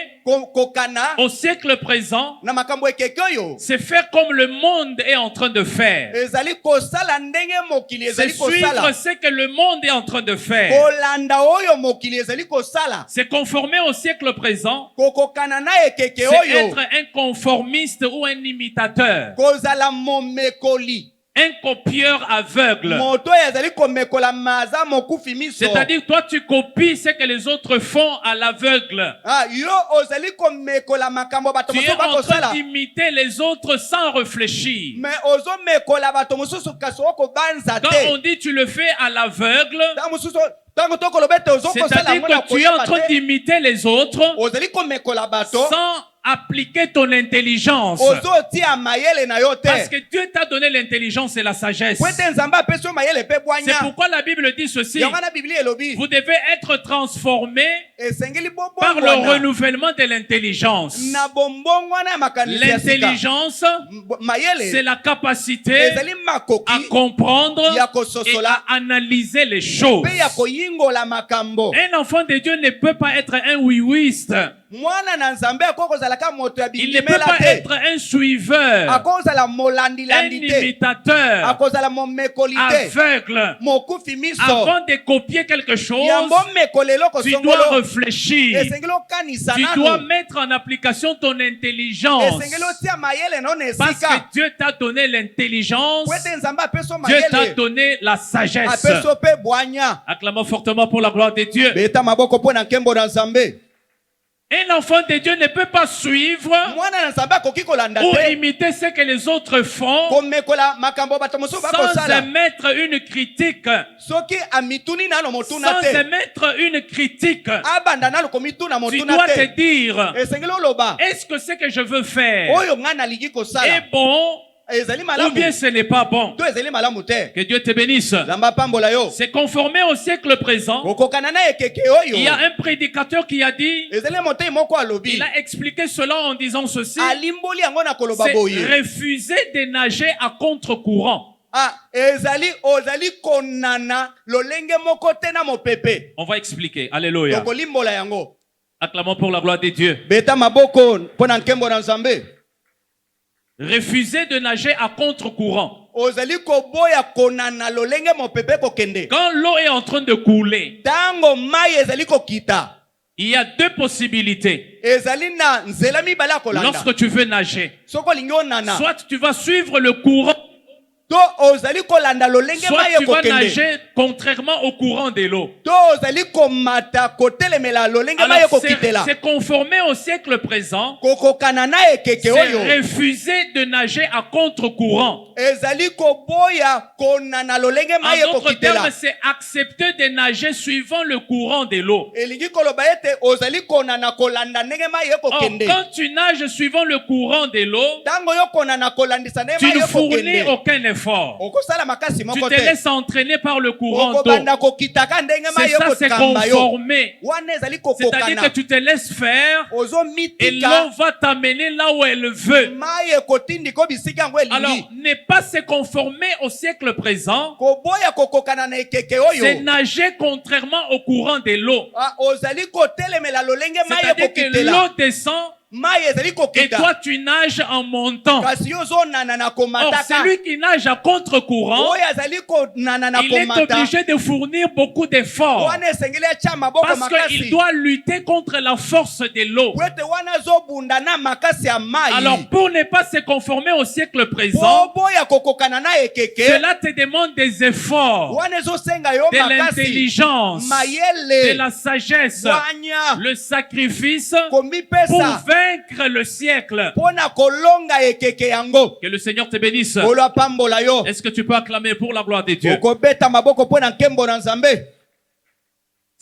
kokana au siècle présent, na makambo ekeke oyo c'est faire comme le monde est en train de faire. ezali kosala ndenge mokili C'est ezali suivre kosala ce que le monde est en train de faire. kolanda oyo mokili ezali kosala C'est conformer au siècle présent. kokokana na ekeke C'est oyo être un conformiste ou un imitateur. kozala momekoli Un copieur aveugle. moto oyo ezali komekola maza mokufi miso C'est-à-dire, toi, tu copies ce que les autres font à l'aveugle. yo ozali komekola makambo bato Tu es mosusu en train bakosala d'imiter les autres sans réfléchir. mais ozomekola bato mosusu kasi okobanza Quand on te dit tu le fais à l'aveugle, ntango mosusu ntango tokoloba ete ozokosala c'est-à-dire yango na que tu es en koyeba train te d'imiter les autres ozali komekola bato sans appliquer ton intelligence. ozotia mayele na yo Parce te que Dieu t'a donné l'intelligence et la sagesse. po ete nzambe apesi yo mayele mpe C'est bwanya pourquoi la Bible dit ceci. yango wana biblia elobi Vous devez être transformés esengeli par le bobongwana renouvellement de l'intelligence. na bombongwana ya makanisi ya sika L'intelligence, c'est mayele la capacité ezali à makoki comprendre ya et kososola à analyser les choses. mpe ya koyingola makambo Un enfant de Dieu ne peut pas être un oui-wiste. mwana na nzambe akoki kozalaka moto ya Il ne peut bindimela pas te être un suiveur, akoki kozala un molandilandi te imitateur, akozala momekoli te aveugle. mokufi miso Avant de copier quelque chose, yambo mekolo eloko tu dois songolo réfléchir. esengeli okanisa Tu dois nanu mettre en application ton intelligence. esengeli otia mayele no na Parce que esika Dieu t'a donné l'intelligence, po ete nzambe apesi yo Dieu t'a mayele donné la sagesse. apesi yo mpe bwanya Acclamons fortement pour la gloire de Dieu. beta maboko mpo na nkembo na nzambe Un enfant de Dieu ne peut pas suivre mwana na nzambe akoki kolanda ou te imiter ce que les autres font komekola makambo bato mosusu sans bakosala émettre une critique. soki amituni nano motuna Sans te émettre une critique. abanda nano komituna Tu motuna dois te te dire, esengeli oloba est-ce que ce que je veux faire oyo ngai nalingi kosala est bon ezali ou malamu bien ce n'est pas bon? to ezali malamu te Que Dieu te bénisse. nzambe apambola yo C'est conformé au siècle présent. kokokana na ekeke Il y a oyo un prédicateur qui a dit, ezali motei moko alobi il a expliqué cela en disant ceci, alimboli yango na koloba c'est boye refuser de nager à contre-courant. ozali konana lolenge moko te na mopepe On va expliquer. Alléluia. tokolimbola yango Acclamons pour la gloire de Dieu. beta maboko mpo na nkembo na nzambe Refuser de nager à contre-courant. ozali koboya konana lolenge mopepe kokende Quand l'eau est en train de couler, ntango mai ezali kokita il y a deux possibilités. ezali na nzela mibale ya kolanda Lorsque tu veux nager, soki olingi onana soit tu vas suivre le courant, to ozali kolanda lolenge soit mai tu vas ekokende nager contrairement au courant de l'eau. to ozali komata kotelemela lolenge mai Alors, ekokitela c'est conformer au siècle présent, kokokana na ekeke c'est oyo refuser de nager à contre-courant. ezali koboya konana lolenge En mai d'autres ekokitela termes, c'est accepter de nager suivant le courant de l'eau. elingi koloba ete ozali konana kolanda ndenge mai Or, ekokende quand tu nages suivant le courant de l'eau, ntango yo konana kolandisa ndenge tu mai ne fournis ekokende aucun effort. okosala makasi Tu moko te te laisses entraîner par le courant d'eau. okobanda kokitaka ndenge mai C'est ça, c'est ekokamba yo conformer. wana ezali C'est-à-dire que kokokana tu te laisses faire et ozomitika l'eau va t'amener là où elle veut. mai ekotindika bisika yango Alors, elingi ne pas se conformer au siècle présent, koboya kokokana na ekeke c'est oyo nager contrairement au courant de l'eau. ozali kotelemela lolenge mai C'est-à-dire que ekokitela l'eau descend mai ezali et kokita toi tu nages en montant. kasi yo ozonana na Or, komataka celui qui nage à contre-courant, oyo azali konana na il est komata obligé de fournir beaucoup d'efforts wana esengeli atya maboko parce qu'il makasi doit lutter contre la force de l'eau. po ete wana azobunda na makasi ya mai Alors, pour ne pas se conformer au siècle présent, po boya kokokana na ekeke cela te demande des efforts, wana ezosenga yo de makasi l'intelligence, de mayele la sagesse, bwanya le sacrifice pour komipesa vaincre le siècle. mpo na kolonga ekeke yango Que le Seigneur te bénisse. olo apambola yo Est-ce que tu peux acclamer pour la gloire de Dieu? okobeta maboko mpo na nkembo na nzambe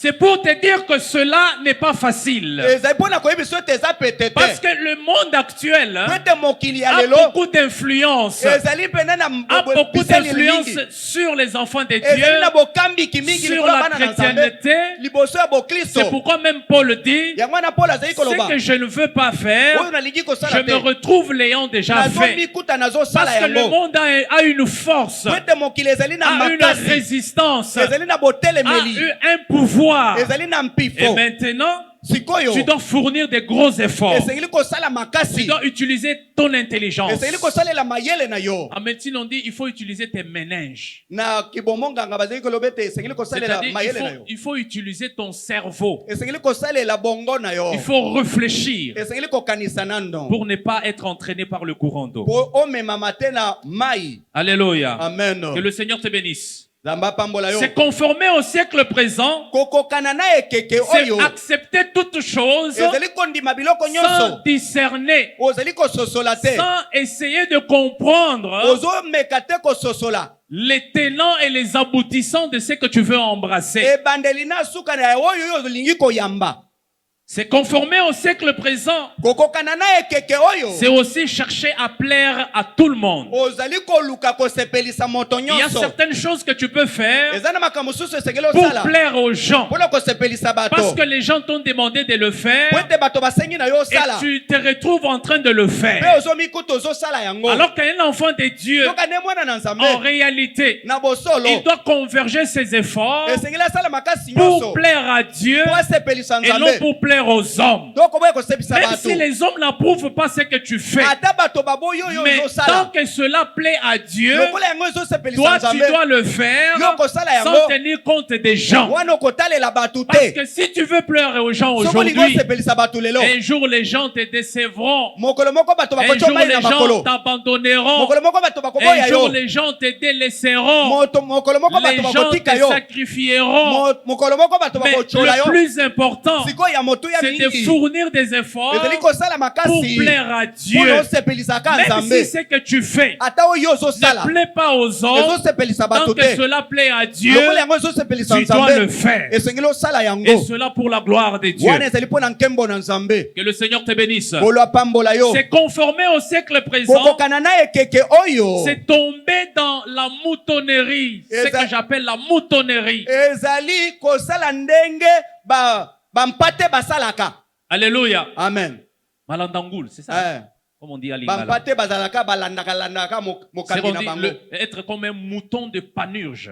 C'est pour te dire que cela n'est pas facile. ezali mpo na koyebi so ete eza pete Parce te que le monde actuel po ete mokili ya a lelo beaucoup d'influence, ezali pene na a beaucoup biseli d'influence mingi sur les enfants de ezali Dieu, na bokambiki mingi sur likolo la bana na nzambe chrétienté. liboso ya bokristo C'est pourquoi même Paul dit, yango wana paul azali koloba ce que je ne veux pas faire, oyo nalingi je kosala me te retrouve l'ayant déjà fait. nazomikuta nazosala Parce que le yango monde a une force, po ete mokili ezali na a une makasi résistance, a ezali na eu botelemeli un pouvoir. ezali na Et mpifo maintenant, sikoyo tu dois fournir des gros efforts. esengeli kosala Tu makasi dois utiliser ton intelligence. esengeli kosalela mayele na yo. En médecine, on dit il faut utiliser tes méninges. Na kibomo nganga bazali koloba ete esengeli kosalela C'est-à-dire mayele na yo, il faut utiliser ton cerveau. esengeli kosalela bongo na yo, Il faut réfléchir esengeli kokanisa nando pour ne pas être entraîné par le courant d'eau. po omemama te na mai. Alléluia. Amen. Que le Seigneur te bénisse. Zamba pambola yo C'est conformer au siècle présent. kokokana na ekeke C'est oyo accepter toutes choses ezali kondima biloko sans nyonso discerner, ozali kososola te sans essayer de comprendre ozomeka te kososola les tenants et les aboutissants de ce que tu veux embrasser. ebandeli na suka na oyo oyo olingi koyamba. C'est conformer au siècle présent. kokokana na ekeke oyo C'est aussi chercher à plaire à tout le monde. ozali koluka kosepelisa moto Il y a nyonso. certaines choses que tu peux faire eza na makambo susu esengeli pour osala plaire aux gens. mpona kosepelisa Parce bato que les gens t'ont demandé de le po faire ete bato basengi na yo et osala tu te retrouves en train de le mpe faire. ozomikuta ozosala yango. Alors qu'un enfant de Dieu, soka nde mwana na nzambe en réalité, na bosolo il doit converger ses efforts esengeli asala makasi pour nyonso plaire à Dieu po asepelisa et non nzambe pour plaire aux hommes. donc oboye kosepelisa Même bato si les hommes n'approuvent pas ce que tu fais, ata bato baboyi oyo mais tant ozosala que cela plaît à Dieu, lokola yango ezosepelisa toi tu nzambe dois le faire yo kosala sans yango tenir compte des gens. wana okotalela bato Parce te que si tu veux plaire aux gens soki olingi aujourd'hui, osepelisa bato lelo un jour les gens te décevront, mokolo moko bato un bakotya jour omai les na gens makolo t'abandonneront, mokolo moko bato un bakoboya jour yo les gens te délaisseront, mokolo moko les bato gens bakotika te yo sacrifieront. mokolo moko bato Mais bakotyola le yo plus important, sikoyo ya motuya c'est de mingi fournir des efforts ezali kosala pour makasi plaire à Dieu. mpona osepelisaka Même nzambe si ce que tu fais ata oyo ne ozosala plaît pas aux hommes, ezosepelisa tant bato que te cela plaît à Dieu, lokola yango ezosepelisa tu dois le nzambe faire. esengeli osala Et yango cela pour la gloire de Dieu. wana ezali mpo na nkembo na nzambe Que le Seigneur te bénisse. bolo apambola yo C'est conformer au siècle présent. kokokana na ekeke oyo C'est tomber dans la moutonnerie. Ce Exact. que j'appelle la moutonnerie. ezali kosala ndenge bampate basalaka. Alléluia. Amen. Malandangoul, c'est ça? Eh. Comme on dit à Lingala. Bampate bazalaka balandaka C'est mokambi qu'on na dit bango. être comme un mouton de panurge.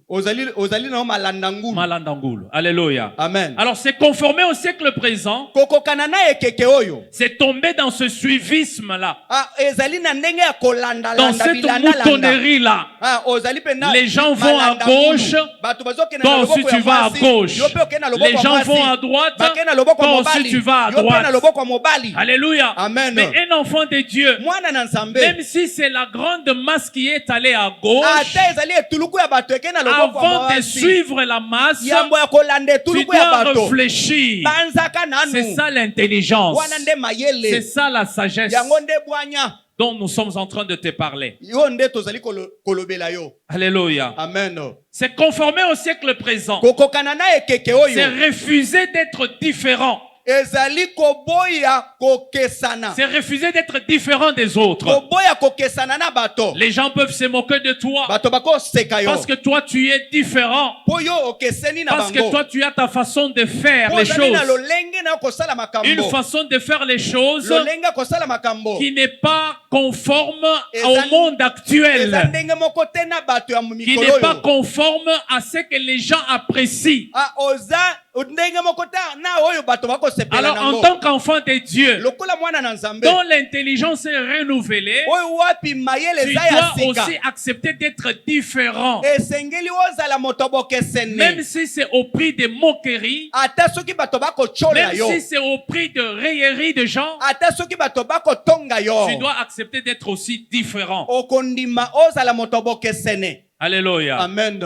ozali na malanda ngulu. Malandangoul. Alléluia. Amen. Alors c'est conformer au siècle présent. kokokana na ekeke oyo C'est tomber dans ce suivisme-là. ezali na ndenge ya Dans kolandalanda cette moutonnerie-là. ozali pe na Les gens vont à malanda gauche, ngulu. Bato bazokende toi na aussi loboko ya tu vas à mwasi, gauche. yo pe okende na loboko Les ya gens mwasi. vont à droite, Bakende na loboko ya toi aussi mobali. tu vas à Yo pe na droite. loboko ya mobali. Alléluia. Amen. Mais un enfant de Dieu, Mwana na nzambe même si c'est la grande masse qui est allée à gauche, ata ezali etuluku ya bato ekende na loboko ya avant de mwasi. suivre la masse, Yambo ya kolanda tu etuluku ya dois bato réfléchir. banzaka nanu. C'est ça l'intelligence. Wana nde C'est mayele ça la sagesse yango nde bwanya dont nous sommes en train de te parler. yo nde tozali kolobela yo. Alléluia. Amen. C'est conformer au siècle présent. kokokana na ekeke C'est oyo refuser d'être différent. ezali koboya kokesana. C'est refuser d'être différent des autres. koboya kokesana na bato. Les gens peuvent se moquer de toi Bato bakoseka yo parce que toi tu es différent. po yo okeseni na Parce que bango toi tu as ta façon de faire Po les ozali na choses. lolenge na kosala Une makambo façon de faire les choses lolenge ya kosala makambo qui n'est pas conforme Eza- au monde eza actuel. ndenge moko te na bato ya Qui mikolo n'est pas oyo. conforme à ce que les gens apprécient. oza ndenge moko te na oyo bato bakosepela Alors en nango. tant qu'enfant de Dieu, lokola mwana na nzambe dont l'intelligence est renouvelée, oyo wapi mayele tu eza ya dois sika aussi accepter d'être différent. esengeli ozala moto bokesene Même si c'est au prix de moqueries, ata soki bato bakotyola même yo si c'est au prix de railleries de gens, ata soki bato bakotonga yo tu dois accepter d'être aussi différent. okondima ozala moto bokesene. Alléluia. Amen.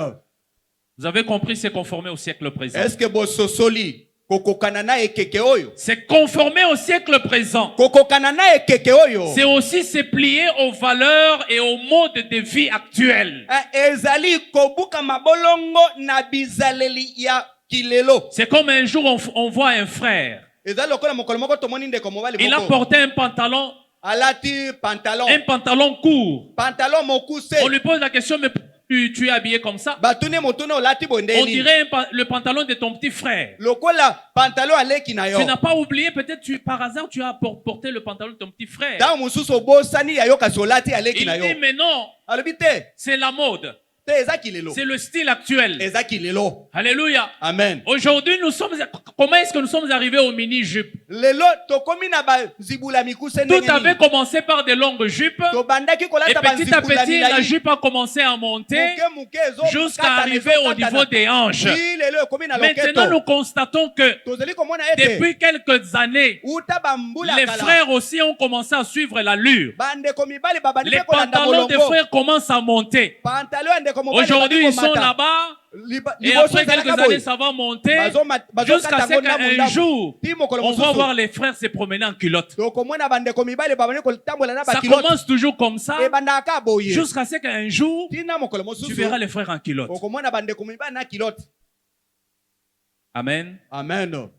Vous avez compris, c'est conformer au siècle présent. Est-ce que bososoli kokokana na ekeke oyo C'est conformer au siècle présent. kokokana na ekeke oyo C'est aussi se plier aux valeurs et aux modes de vie actuels. ezali kobuka mabolongo na bizaleli ya kilelo. C'est comme un jour on voit un frère. ezali lokola mokolo moko tomoni ndeko mobali Il a moko porté un pantalon court. pantalon mokuse. On lui pose la question, mais tu es habillé comme ça? batuni motuna olati On bondeli dirait le pantalon de ton petit frère. lokola pantalon aleki na yo. Tu n'as pas oublié, peut-être par hasard, tu as porté le pantalon de ton petit frère. ntango mosusu obosani ya yo kasi olati aleki Il na yo dit, mais non, alobi te c'est la mode. te eza kilelo C'est le style actuel. eza kilelo. Alléluia. Amen. Aujourd'hui, comment est-ce que nous sommes arrivés aux mini-jupes? Lelo tokomi na ba nzibula mikuse Tout ndenge avait nini. commencé par des longues jupes. Tobandaki Et kolata ba petit à nzibula petit, la milayi. jupe a commencé à monter Muke muke ezo jusqu'à katana, arriver ezo au katana. niveau des hanches. Wi lelo ekomi na Maintenant, nous loketo. constatons que Tozali komona ete depuis quelques années, uta bambula les kala. frères aussi ont commencé à suivre l'allure. Bandeko mibali babandi Les pe kolanda pantalons des molongo. frères commencent à monter. Pantalon ya ndeko mobali Aujourd'hui, babandi ils sont komata. là-bas. Et Liboso après ezalaka quelques boye. années, ça va monter. Bazo Jusqu'à kata ce ngo na qu'un mundamu. jour, Ti mokolo on va mosusu. voir les frères se promener en culotte. tokomona bandeko mibali babandi kotambola na Ça bakilote. commence toujours comme ça. Ebandaka boye. Jusqu'à ce qu'un jour, Tina mokolo tu mosusu. verras les frères en culotte. Okomona bandeko mibali na kilote. Amen. Amen.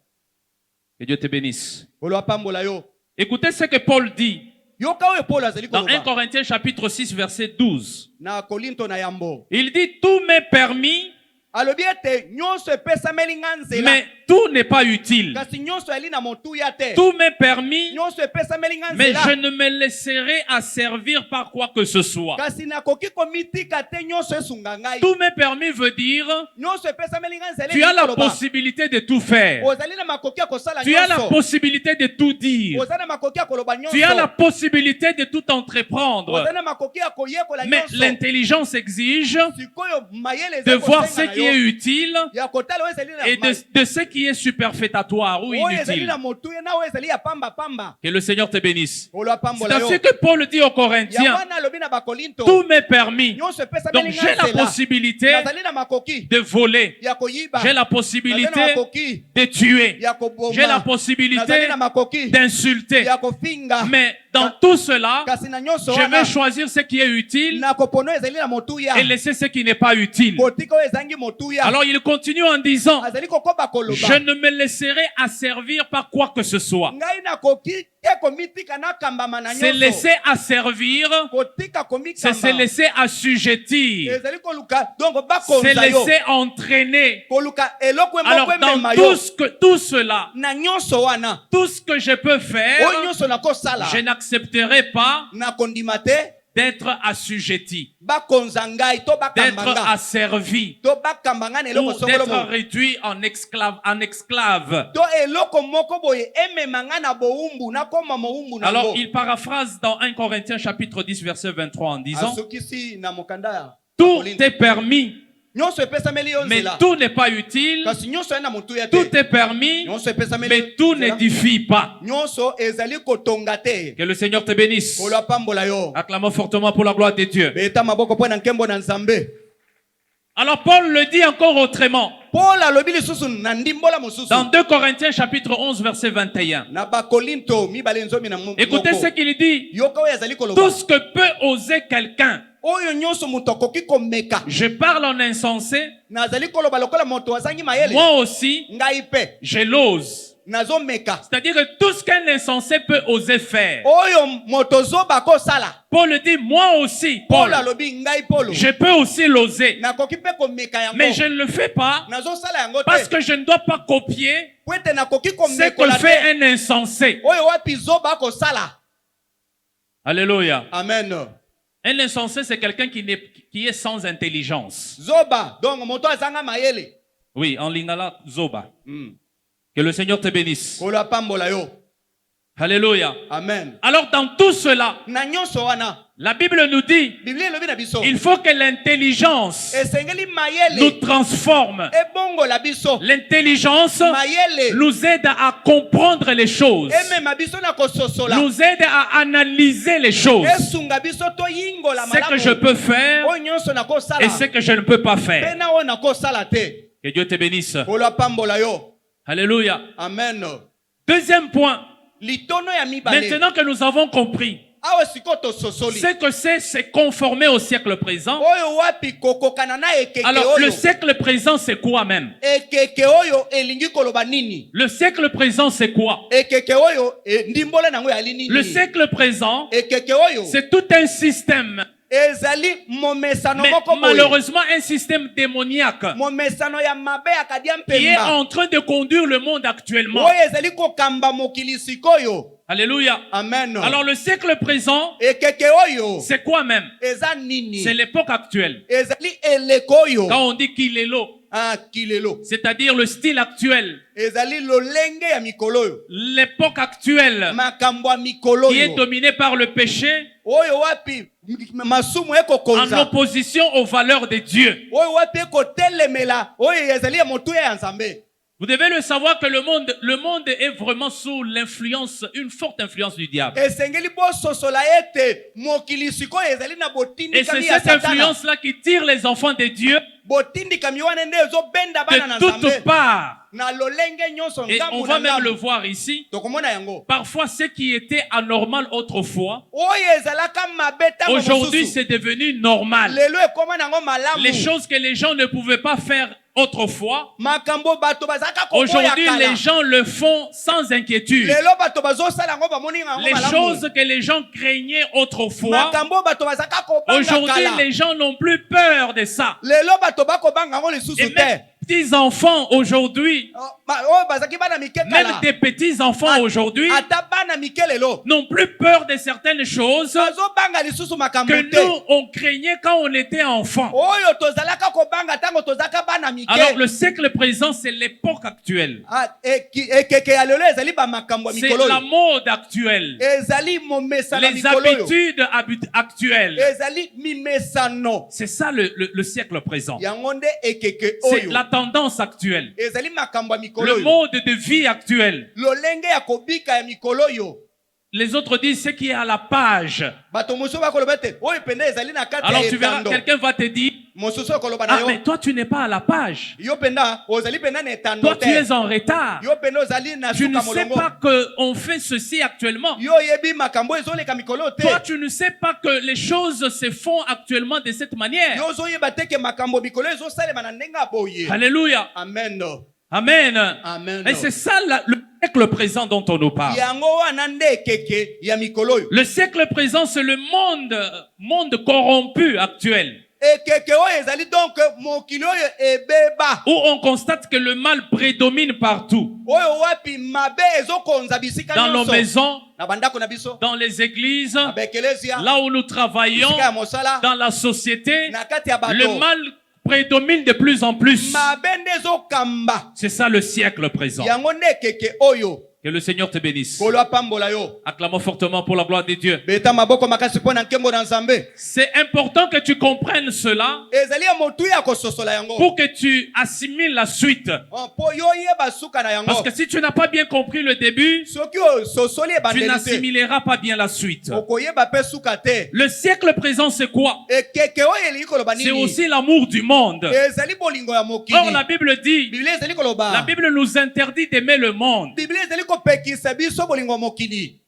Que Dieu te bénisse. Olo apambola yo. Écoutez ce que Paul dit Yoka oyo Paul azali dans 1 koloba. Corinthiens chapitre 6 verset 12. Na Korinto na yambo. Il dit, tout m'est permis, Alobi ete nyonso epesameli nga nzela. mais tout n'est pas utile. Kasi nyonso eli na motuya te. Tout m'est permis, Nyonso epesameli nga mais nzela. je ne me laisserai asservir par quoi que ce soit. Kasi nakoki komitika te nyonso esunga ngai. Tout m'est permis veut dire, Nyonso epesameli nga nzela. tu as la possibilité de tout faire. Ozali na makoki ya kosala Tu as la nyonso. possibilité de tout dire. Ozali na makoki ya koloba nyonso. Tu as la possibilité de tout entreprendre. Ozali na makoki ya koyekola Mais nyonso. l'intelligence exige Sikoyo mayele de eza voir kosenga ce na qui yo. est utile Ya kotala oyo ezali na et de ce qui est superfétatoire ou oyo ezali inutile. na motuya na oyo ezali ya pamba pamba. Que le Seigneur te bénisse. Olo C'est apambola yo. ainsi que Paul dit aux Ya Corinthiens, wana alobi na bakolinto. tout m'est permis. Nyonso Donc epesameli j'ai nga la nzela. possibilité Nazali na makoki de voler. ya koyiba. J'ai la Nazali na possibilité makoki de tuer. ya koboma. J'ai la Nazali possibilité na makoki d'insulter. ya kofinga. Mais dans tout cela, Kasi na nyonso je wana vais choisir ce qui est utile na kopono ezali na motuya. et laisser ce qui n'est pas utile. Kotika oyo ezangi motuya. Alors il continue en disant, Azali kokoba koloba. je ne me laisserai asservir par quoi que ce soit. Ngai nakoki te komitika na kambama na Se nyonso. laisser asservir, Kotika c'est komikamba. se laisser assujettir, Ezali koluka donc se bakonza yo. laisser entraîner. Koluka eloko Alors emoko dans emema yo. tout cela, Na nyonso wana. tout ce que je peux faire, Oyo nyonso nakosala. je n'accepterai pas Na kondima te. d'être assujetti, Bakonza ngai to d'être bakambanga. asservi To bakamba nga na eloko ou songolo d'être mo. réduit en esclave. To eloko moko boye emema nga na boumbu na koma moumbu na Alors ngo. il paraphrase dans 1 Corinthiens chapitre 10 verset 23 en disant, Asukisi na mokanda ya. tout est permis, Nyonso epesameli yo mais nzela. tout n'est pas utile. Kasi nyonso ena motuya te. Tout est permis, Nyonso epesameli. mais tout nzela. n'édifie pas. Nyonso ezali kotonga te. Que le Seigneur te bénisse. Kolo apambola yo. Acclamons fortement pour la gloire de Dieu. Beta maboko po na nkembo na Nzambe. Alors Paul le dit encore autrement. Paul alobi lisusu na ndimbola mosusu. Dans 2 Corinthiens chapitre 11 verset 21. Na bakolinto mibale nzomi na moko. Écoutez ce qu'il dit. Yoka oyo ezali koloba. Tout ce que peut oser quelqu'un. Oyo nyonso moto akoki komeka. Je parle en insensé. Nazali koloba lokola moto azangi mayele. Moi aussi, Ngai pe. je l'ose. Nazo meka. C'est-à-dire que tout ce qu'un insensé peut oser faire. Oyo moto zoba ko sala. Paul dit, moi aussi, Paul, Paul alobi ngai Paulo. je peux aussi l'oser. Nakoki pe komeka yango. Mais je ne le fais pas Nazo sala yango te. parce que je ne dois pas copier Pwete nakoki ce komekola que fait te. un insensé. Oyo wapi zoba ko sala. Alléluia. Amen. Un insensé, c'est quelqu'un qui est sans intelligence. Zoba. Donc moto azanga mayele. Oui, en lingala, zoba. Que le Seigneur te bénisse. Kolo apambola yo. Alléluia. Amen. Alors dans tout cela, Na nyonso wana. la Bible nous dit, Biblia elobi na biso. il faut que l'intelligence Esengeli nous mayele. transforme. Ebongo la biso. L'intelligence Mayele. nous aide à comprendre les choses, Emema biso na kososola. nous aide à analyser les choses. Esunga biso to yingola Ce que je malamu. peux faire Oyo nyonso na kosala. et ce que je ne peux pas faire. Pena oyo na kosala te. Que Dieu te bénisse. Kolo apambola yo. Alléluia. Amen. Deuxième point. Litono ya mibale. Maintenant que nous avons compris Awa siko to sosoli. ce que c'est se conformer au siècle présent. Oyo wapi kokokana na ekeke Alors le oyo. siècle présent c'est quoi même? Ekeke oyo elingi koloba nini? Le siècle présent c'est quoi? Ekeke oyo ndimbola nango ya nini? Le siècle présent Ekeke oyo c'est tout un système, ezali momesano mais moko boye. malheureusement un système démoniaque Momesano ya mabe ya kadia qui est mpemba. en train de conduire le monde actuellement. Oyo ezali kokamba mokili sikoyo. Alléluia. Amen. Alors le siècle présent, ekeke oyo c'est quoi même? eza nini? C'est l'époque actuelle. ezali eleko oyo Quand on dit qu'il est l'eau, kilelo c'est-à-dire le style actuel, ezali lolenge ya mikolo oyo l'époque actuelle makambo ya mikolo qui est oyo dominée par le péché oyo wapi masumu en ekokonza opposition aux valeurs de Dieu. oyo wapi ekotelemela oyo ezali ya motuya ya nzambe. Vous devez le savoir que le monde est vraiment sous l'influence, une forte influence du diable. esengeli bososola ete mokili sikoyo ezali na Et c'est botindikami ya cette satana influence-là qui tire les enfants de Dieu botindikami wana nde ezobenda bana na de toutes nzambe parts. na lolenge nyonso Et on ngambu va na même le ngambu voir ici. tokomona yango Parfois, ce qui était anormal autrefois, oyo ezalaka mabe ntango aujourd'hui, mosusu c'est devenu normal. lelo ekoma nango malamu Les choses que les gens ne pouvaient pas faire autrefois, makambo bato bazalaka koboya aujourd'hui, kala les gens le font sans inquiétude. lelo bato bazosala yango bamoni yango Les malamu choses que les gens craignaient autrefois, makambo bato bazalaka kobanga aujourd'hui, kala les gens n'ont plus peur de ça. lelo bato bakobanga yango Et lisusu te même petits-enfants aujourd'hui, oyo bazalaki bana mike même kala des petits-enfants aujourd'hui, ata bana mike lelo n'ont plus peur de certaines choses bazobanga lisusu makambo que te nous, on craignait quand on était enfant. oyo tozalaka kobanga ntango tozalaka bana mike Alors, le siècle présent, c'est l'époque actuelle. ekeke ya lelo ezali bamakambo ya C'est mikolo la oyo mode actuelle. ezali momesano ya Les mikolo oyo habitudes actuelles. ezali mimesano C'est ça le siècle présent. yango nde ekeke C'est oyo la tendance actuelle. ezali makambo ya mikolo Le oyo mode de vie actuel. lolenge ya kobika ya mikolo oyo Les autres disent ce qui est à la page. bato mosusu bakoloba ete oyo penda ezali na kati Alors ya tu verras, etando quelqu'un va te dire, mosusu akoloba na ah yo mais toi tu n'es pas à la page. yo penda ozali penda na etando Toi tu te es en retard. yo penda ozali na Tu ne suka sais molongo pas qu'on fait ceci actuellement. yo yebi makambo ezoleka mikolo te Toi tu ne sais pas que les choses se font actuellement de cette manière. yo ozoyeba te ke makambo mikolo ezosalema na ndenge ya boye Alléluia. amen Amen. amen Et c'est ça le siècle présent dont on nous parle. yango wana nde ekeke ya mikolo oyo Le siècle présent, c'est le monde corrompu actuel, ekeke oyo ezali donc mokili oyo ebeba où on constate que le mal prédomine partout. oyo wapi mabe ezokonza bisika Dans nos nyonso maisons, na bandako na biso dans les églises, na baekelezia là où nous travaillons, bisika ya mosala dans la société, na kati ya le bato mal prédomine de plus en plus. mabe nde ezokamba C'est ça le siècle présent. yango nde ekeke oyo Que le Seigneur te bénisse. kolo apambola yo Acclamons fortement pour la gloire de Dieu. beta maboko makasi mpo na nkembo na nzambe C'est important que tu comprennes cela ezali ya motu ya kososola yango pour que tu assimiles la suite. mpo yo oyeba suka na Parce yango que si tu n'as pas bien compris le début, soki ososoli tu ebandeli te n'assimileras pas bien la suite. okoyeba mpe suka te Le siècle présent, c'est quoi? ekeke oyo elingi koloba C'est nini aussi l'amour du monde. ezali bolingo ya Or, mokili la Bible dit, biblia ezali la koloba Bible nous interdit d'aimer le monde. biblia ezali kopekisa biso bolingo ya mokili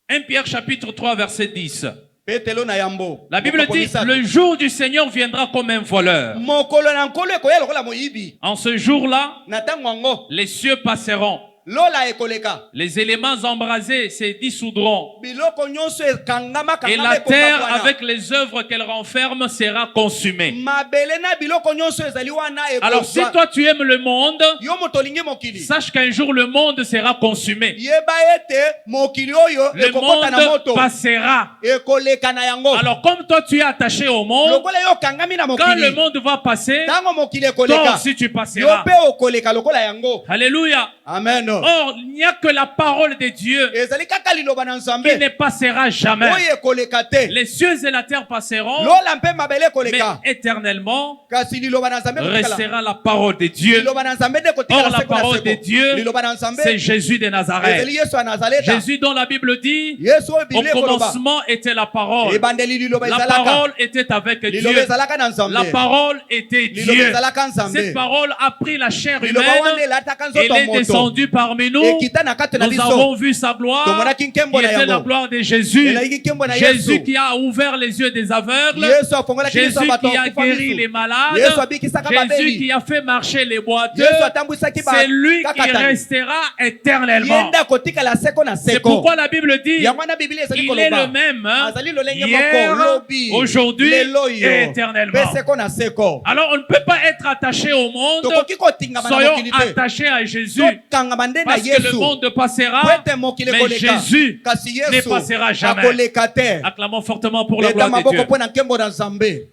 1 Pierre chapitre 3, verset 10. petelo na yambo La Bible dit, le jour du Seigneur viendra comme un voleur. mokolo na nkolo ekoya lokola moyibi En ce jour-là, na ntango yango les cieux passeront. lola ekoleka Les éléments embrasés se dissoudront. biloko nyonso ekangama Et kangama la terre, ekokabwana. avec les œuvres qu'elle renferme, sera consumée. mabele na biloko nyonso ezali wana Alors, si ekozwa toi tu aimes le monde, yo moto olingi mokili sache qu'un jour le monde sera consumé. yeba ete mokili oyo Le ekokota na monde moto passera. ekoleka na yango Alors, comme toi tu es attaché au monde, lokola yo okangami na quand le mokili monde va passer, ntango mokili toi ekoleka aussi tu yo passeras. mpe okoleka lokola yango Alléluia. amen Or, il n'y a que la parole de Dieu ezali kaka liloba na qui nzambe ne passera jamais. oyo ekoleka te Les cieux et la terre passeront, lola mpe mabele mais ekoleka éternellement kasi liloba na nzambe kotikala restera la parole de Dieu. liloba na nzambe nde Or, kotikala la seko na parole de seko Dieu, liloba na nzambe c'est Jésus de ezali Nazareth. yesu ya nazareta Jésus dont la Bible dit, yesu oyo au biblia ekoloba commencement était la parole. ebandeli liloba La ezalaka parole était avec liloba Dieu. ezalaka na La nzambe parole était liloba Dieu. ezalaka Cette nzambe parole a pris la chair liloba wana humaine. elataka Elle nzoto est ya moto descendue parmi nous. ekita na kati na Nous biso avons vu sa gloire. tomonaki nkembo Qui na était la yango gloire de Jésus. elaki nkembo na Jésus yesu qui a ouvert les yeux des aveugles. yesu afongolaki miso Jésus ya bato qui a akufa guéri les misu malades. yesu abikisaka Jésus babeli qui a fait marcher les boiteux. yesu atambwisaki C'est lui qui bakakatani restera ye éternellement. nde akotikala seko na C'est seko pourquoi la Bible dit, yango wana biblia ezali il est koloba le même hein, azali lolenge hier, moko lobi aujourd'hui lelo et yo éternellement. mpe seko na seko Alors on ne peut pas être attaché au monde. tokoki kotingama na Soyons mokili te attachés à Jésus. tokangama nde na Parce que le Yesu. monde passera, Kwete mokili mais koleka. Jésus Kasi ne Yesu passera jamais. akoleka te. Acclamons fortement pour la Beta gloire de maboko Dieu. mpo na nkembo na Nzambe.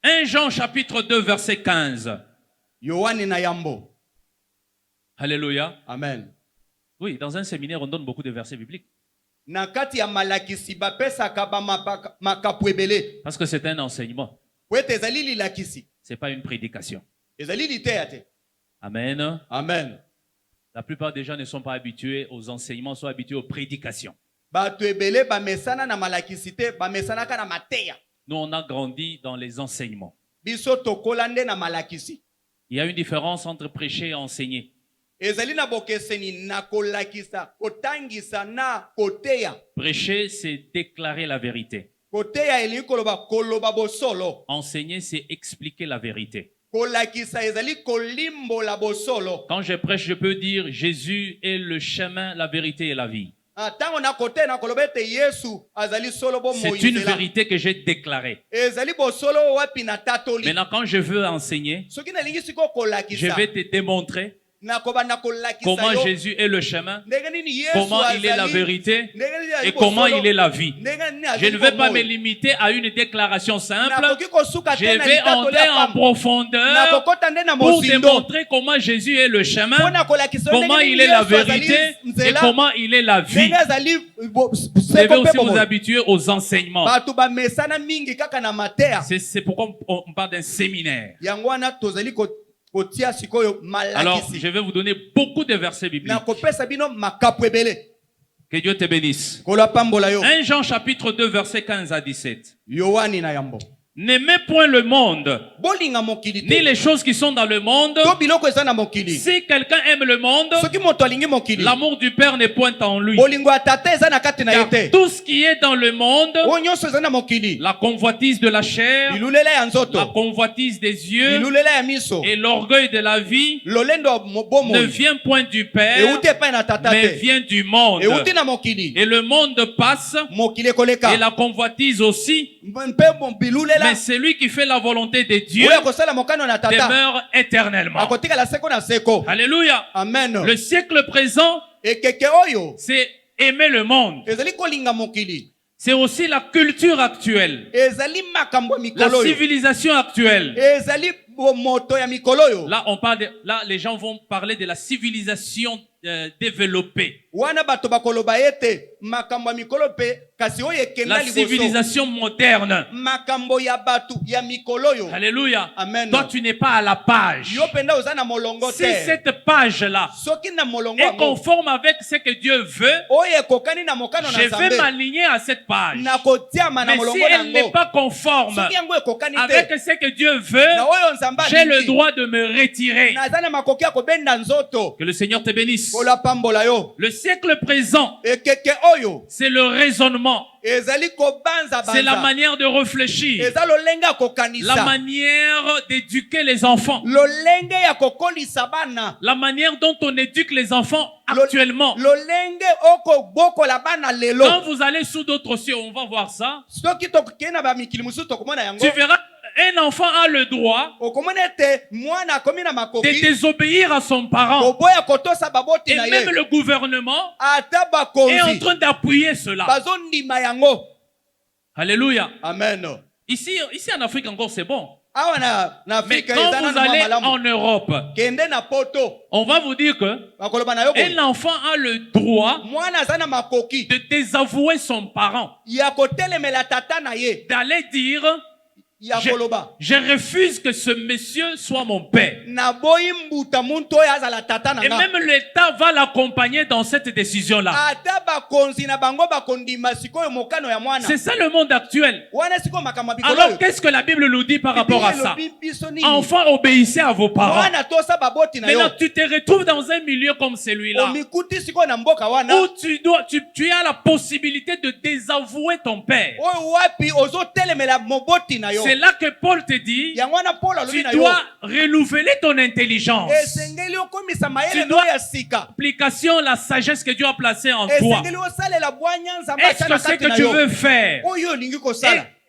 1 Jean chapitre 2 verset 15. Yohani na Yambo. Alléluia. Amen. Oui, dans un séminaire, on donne beaucoup de versets bibliques. Na kati ya malakisi bapesaka makapu ebele. Parce que c'est un enseignement. Po ete ezali lilakisi. Ce n'est pas une prédication. Ezali liteya te. Amen. Amen. La plupart des gens ne sont pas habitués aux enseignements, sont habitués aux prédications. Bato ebele bamesana na malakisi te, bamesanaka na mateya. Nous, on a grandi dans les enseignements. Biso tokola nde na malakisi. Il y a une différence entre prêcher et enseigner. Ezali na bokeseni na kolakisa, kotangisa na koteya. Prêcher, c'est déclarer la vérité. Koteya elingi koloba koloba bosolo. Enseigner, c'est expliquer la vérité. Kolakisa ezali kolimbola bosolo. Quand je prêche, je peux dire Jésus est le chemin, la vérité et la vie. Tango na koteya na koloba ete Yesu azali solo bo C'est une vérité que j'ai déclarée. Ezali bosolo wapi na tatoli. Maintenant, quand je veux enseigner, Soki na lingi siko je kolakisa. vais te démontrer comment Jésus est le chemin, comment il est la vérité et comment il est la vie. Je ne vais pas me limiter à une déclaration simple. Je vais entrer en profondeur pour démontrer comment Jésus est le chemin, comment il est la vérité et comment il est la vie. Vous devez aussi vous habituer aux enseignements. C'est pourquoi on parle d'un séminaire. Alors, je vais vous donner beaucoup de versets bibliques. Que Dieu te bénisse. 1 Jean chapitre 2 versets 15 à 17. N'aimez point le monde, ni les choses qui sont dans le monde. Si quelqu'un aime le monde, l'amour du Père n'est point en lui. Car tout ce qui est dans le monde, la convoitise de la chair, la convoitise des yeux et l'orgueil de la vie ne vient point du Père, mais vient du monde. Et le monde passe, et la convoitise aussi, mais celui qui fait la volonté de Dieu demeure éternellement. Alléluia. Amen. Le siècle présent, c'est aimer le monde. C'est aussi la culture actuelle, la civilisation actuelle. Là, là, les gens vont parler de la civilisation développée. La civilisation moderne. Alléluia. Amen. Toi, tu n'es pas à la page. Si cette page-là est conforme avec ce que Dieu veut, je vais m'aligner à cette page. Mais si elle n'est pas conforme avec ce que Dieu veut, j'ai le droit de me retirer. Que le Seigneur te bénisse. Le siècle présent, c'est le raisonnement. C'est la manière de réfléchir. La manière d'éduquer les enfants. La manière dont on éduque les enfants actuellement. Quand vous allez sous d'autres cieux, on va voir ça. Tu verras, un enfant a le droit de désobéir à son parent. Et même le gouvernement est en train d'appuyer cela. Alléluia. Amen. Ici en Afrique encore c'est bon. Mais Mais quand vous allez en Europe, on va vous dire que un enfant a le droit de désavouer son parent, d'aller dire je refuse que ce monsieur soit mon père. Et même l'État va l'accompagner dans cette décision-là. C'est ça le monde actuel. Alors qu'est-ce que la Bible nous dit par rapport à ça? Enfants, obéissez à vos parents. Maintenant, tu te retrouves dans un milieu comme celui-là, où tu as la possibilité de désavouer ton père. C'est là que Paul te dit, tu dois renouveler ton intelligence. Tu dois application la sagesse que Dieu a placée en toi. Est-ce que c'est que tu veux faire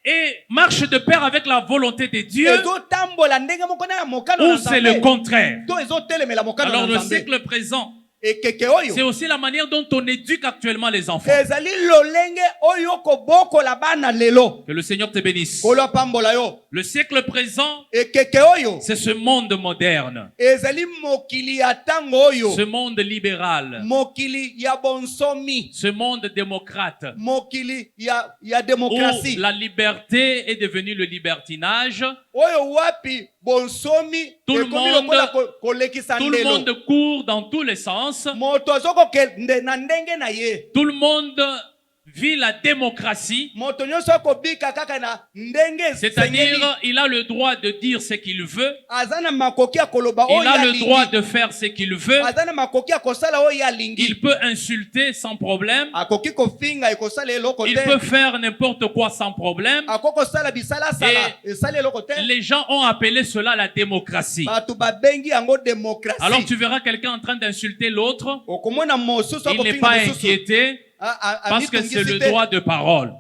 et marche de pair avec la volonté de Dieu, ezotambola ndenge moko na mokano ou na c'est le Nzambe, contraire. to ezotelemela mokano Alors na le Nzambe. siècle présent, Ekeke c'est oyo aussi la manière dont on éduque actuellement les enfants. ezali lolenge oyo kobokola bana lelo. Que le Seigneur te bénisse. Kolo apambola yo. Le siècle présent, Ekeke oyo c'est ce monde moderne, ezali mokili ya tango oyo, ce monde libéral, mokili ya bonsomi, ce monde démocrate, mokili ya où démocratie, la liberté est devenue le libertinage. oyo wapi bonsomi Tout le ekomi monde- lokola kolekisa Tout le ndelo. monde court dans tous les sens. Moto azokokende na ndenge na ye. Tout le monde vit la démocratie. Moto nyonso akobika kaka na ndenge esengeli. C'est-à-dire, il a le droit de dire ce qu'il veut. Aza na makoki ya koloba oyo Il a le alingi. droit de faire ce qu'il veut. Aza na makoki ya kosala oyo alingi. Il peut insulter sans problème. Akoki kofinga ekosala eloko Il te. peut faire n'importe quoi sans problème. Akoki kosala bisala sala esala eloko te. Les gens ont appelé cela la démocratie. Bato babengi yango démocratie. Alors tu verras quelqu'un en train d'insulter l'autre. okomona mosusu Il n'est akofinga pas mosusu. inquiété parce que c'est le droit de parole.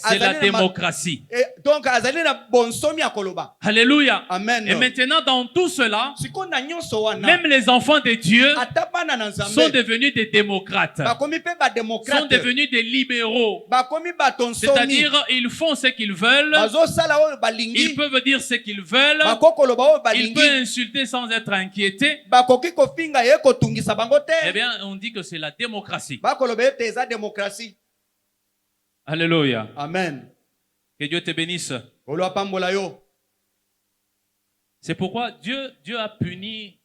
C'est la démocratie. Donc azali na bonsomi ya koloba. Alléluia. Amen. Et maintenant, dans tout cela, Siko na nyonso wana. même les enfants de Dieu Ata bana na sont Nzambe. devenus des démocrates, Bakomi pe ba sont démocrate. devenus des libéraux. Bakomi batonsomi. C'est-à-dire, ils font ce qu'ils veulent, Bazosala oyo ils balingi. peuvent dire ce qu'ils veulent, Bakokoloba oyo ils balingi. peuvent insulter sans être inquiétés. Bakoki kofinga ye kotungisa bango te. Eh bien, on dit que c'est la démocratie. Bakoloba ete eza démocratie. Alléluia. Amen. Que Dieu te bénisse. Olo apambola yo. C'est pourquoi Dieu a puni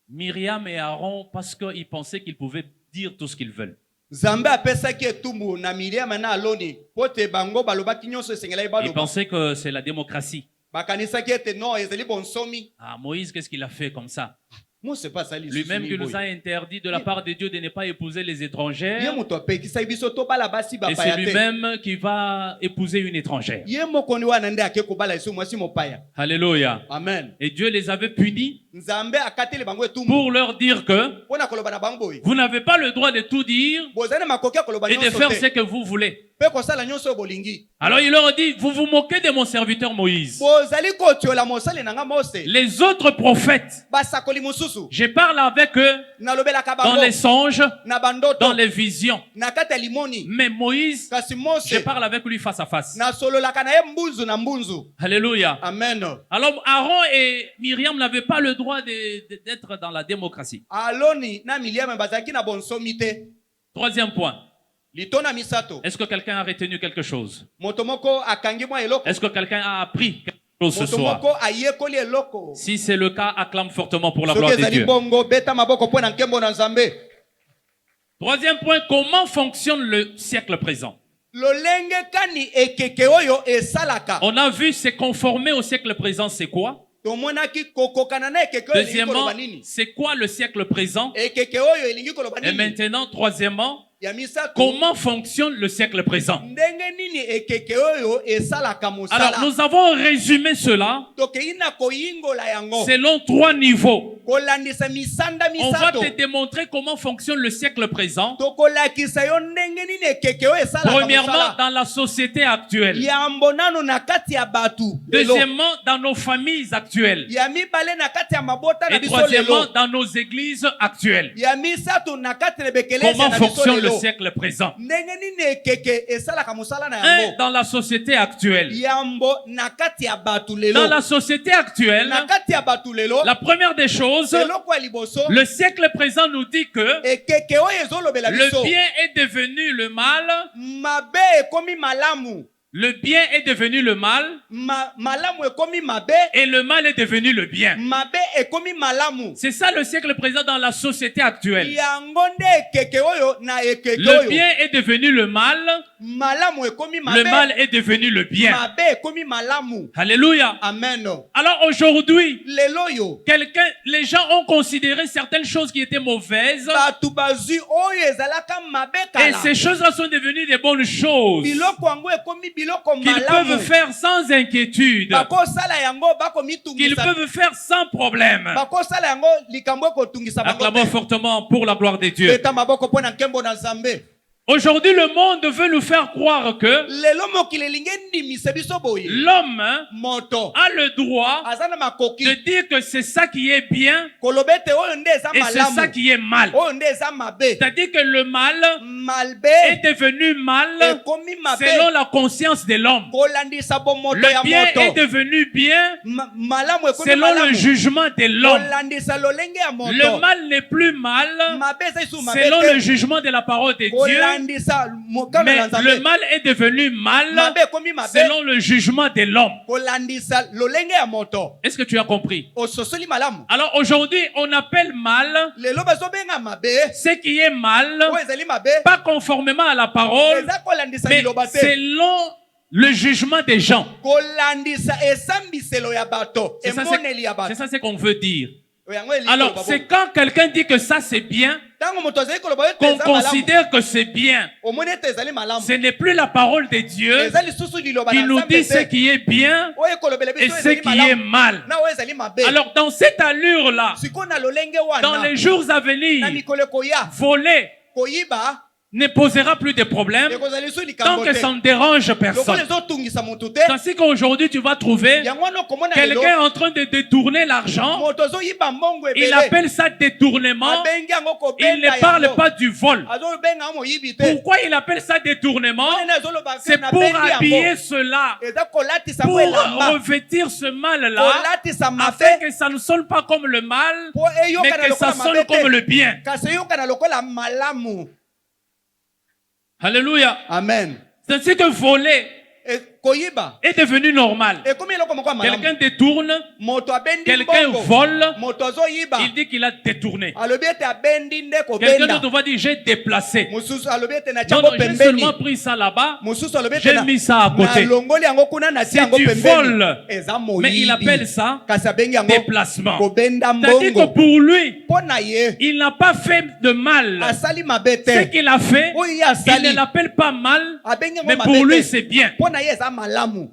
Myriam et Aaron parce qu'ils pensaient qu'ils pouvaient dire tout ce qu'ils veulent. Nzambe apesaki etumbu na Miriam na Aloni po te bango balobaki nyonso esengela Ils baloba. pensaient que c'est la démocratie. Bakanisaki ete non ezali bonsomi. Ah, Moïse, qu'est-ce qu'il a fait comme ça? Moi c'est pas ça Lui-même qui nous a interdit de la part de Dieu de ne pas épouser les étrangères. Ye moto apekisa biso to bala basi Et bapaya c'est te. lui-même qui va épouser une étrangère. Ye mokoni wana nde ake kobala iso mwasi mopaya. Alléluia. Amen. Et Dieu les avait punis Nzambe akateli bango etumbu. pour leur dire que Pona koloba na bango boy. vous n'avez pas le droit de tout dire Bozana makoki ya koloba et de nyonso faire ce te. que vous voulez. Pe kosala nyonso bolingi. Alors il leur dit, vous vous moquez de mon serviteur Moïse. Bozali kotiola mosali nanga Mose. Les autres prophètes, Basakoli mosusu. je parle avec eux Nalobelaka dans bango. les songes, Na bandoto. dans les visions. Na kati ya limoni. Mais Moïse, Kasi Mose. je parle avec lui face à face. Na sololaka na ye mbunzu na mbunzu. Alléluia. Amen. Alors Aaron et Myriam n'avaient pas le droit d'être dans la démocratie. Aloni na Miriam bazaki na bonsomi te. Troisième point. Litona misato. Est-ce que quelqu'un a retenu quelque chose? Motomoko akangi mwa eloko. Est-ce que quelqu'un a appris quelque chose ce soir? Motomoko ayekoli eloko. Si c'est le cas, acclame fortement pour la Soki gloire de ezali Dieu. bongo beta maboko po na nkembo na Nzambe. Troisième point, comment fonctionne le siècle présent? Lolenge kani ekeke oyo esalaka. On a vu se conformer au siècle présent, c'est quoi? Tomonaki kokokana na ekeke oyo elingi Deuxièmement, koloba nini. c'est quoi le siècle présent? Ekeke oyo elingi koloba Et nini. maintenant, troisièmement, Ya misato. comment fonctionne le siècle présent? Ndenge nini ekeke oyo esalaka mosala. Alors, nous avons résumé cela Tokei na koyingola yango. selon 3 niveaux. Kolandisa misanda On va misato. te démontrer comment fonctionne le siècle présent. Tokolakisa yo ndenge nini ekeke oyo esalaka Premièrement, mosala. dans la société actuelle. Yambo nano na kati ya batu. Lelo. Deuxièmement, dans nos familles actuelles. Ya mibale na kati ya mabota na Et biso troisièmement, lelo. dans nos églises actuelles. Ya misato na kati na bekelesi Comment na biso fonctionne le lelo. siècle présent? Ndenge nini ekeke esalaka mosala na Un, yango. dans la société actuelle. Yambo na kati ya batu lelo. Dans la société actuelle, Na kati ya batu lelo. la première des choses, Eloko ya liboso. le siècle présent nous dit que Ekeke oyo ezolobela le biso. bien est devenu le mal, Mabe ekomi malamu. le bien est devenu le mal, Malamu ekomi mabe. et le mal est devenu le bien. Mabe ekomi malamu. C'est ça le siècle présent dans la société actuelle. Yango nde ekeke oyo na ekeke Le oyo. bien est devenu le mal, Malamu ekomi le mabe. mal est devenu le bien. Mabe ekomi malamu. Alléluia. Amen. Alors aujourd'hui, Lelo yo. les gens ont considéré certaines choses qui étaient mauvaises, Batu bazui oyo ezalaka mabe et kala. ces choses-là sont devenues des bonnes choses Biloko yango ekomi biloko qu'ils malamu. peuvent faire sans inquiétude, Bakosala yango bakomi qu'ils tungisa. peuvent faire sans problème. Bakosala yango likambo ekotungisa bango Acclamons te. fortement pour la gloire de Dieu. Beta maboko pona nkembo na Nzambe. Aujourd'hui, le monde veut nous faire croire que lelo mokili elingi endimise biso boye l'homme moto a le droit aza na makoki de dire que c'est ça qui est bien koloba ete oyo nde eza et c'est ça malamu qui est mal. oyo nde eza mabe C'est-à-dire que le mal malbe est devenu mal ekomi mabe selon la conscience de l'homme. kolandisa bomoto Le ya bien est moto devenu bien malamu ekomi selon le malamu jugement de l'homme. kolandisa lolenge ya moto Le mal n'est plus mal mabe eza isu mabe selon te le jugement de la parole de Dieu. kolandisa mokano Mais na nzambe le mal est devenu mal mabe ekomi mabe selon le jugement de l'homme. kolandisa lolenge ya moto Est-ce que tu as compris? ososoli malamu Alors aujourd'hui, on appelle mal lelo bazobenga mabe ce qui est mal, oyo ezali mabe pas conformément à la parole, eza kolandisa mais liloba te selon le jugement des gens. kolandisa esambiselo ya bato C'est ça, emoneli ya c'est bato ça ce qu'on veut dire. yango elingi Alors, koloba c'est bongo. quand quelqu'un dit que ça c'est bien, ntango moto azali koloba ete qu'on eza malamu considère que c'est bien. omoni ete ezali malamu Ce n'est plus la parole de Dieu eza lisusu liloba qui na nous dit nzambe ce te qui est bien oyo ekolobela et biso ce ezali qui est malamu mal. na oyo ezali mabe Alors, dans cette allure-là, sikoyo na lolenge dans wana les jours à na venir, mikolo ekoya voler koyiba ne posera plus de problème ekozali lisu tant likambo que te ça ne dérange personne. lokola ezotungisa motu te Tandis qu'aujourd'hui, tu vas trouver yango wana okomona lelo quelqu'un en train de détourner l'argent. moto azoyiba mbongo Il ebele appelle ça détournement. abengi yango Il ne kobenda parle yango pas du vol. azobenga yango moyibi te Pourquoi il appelle ça détournement? Monene azoloba ke C'est pour nabendi yango habiller cela, eza kolatisa pour ngo elamba revêtir ce mal-là, kolatisa mabe afin que ça ne sonne pas comme le mal, po mais eyokana que ça lokola sonne mabe comme te le bien. kasi eyokana lokola malamu Alléluia. amen C'est-à-dire que voler koyiba est devenu normal. ekomi eloko moko ya malamu Quelqu'un détourne, moto abendi quelqu'un mbongo vole, moto azoyiba il dit qu'il a détourné. alobi ete abendi nde Quelqu'un kobenda d'autre va dire j'ai déplacé. mosusu alobi ete na Non, tiango non, j'ai pembeni seulement pris ça là-bas, mosusu alobi ete j'ai mis ça à côté. nalongoli yango kuna na C'est tiango du pembeni vol. eza Mais il appelle moyibi ça kasi abengi yango déplacement. kobenda C'est-à-dire que mbongo pour lui, mpo na ye il n'a pas fait de mal. asali mabe Ce te qu'il a fait, oyo ye il ne asali l'appelle pas mal, abengi yango mais mabe pour lui te c'est bien. mpo na ye eza malamu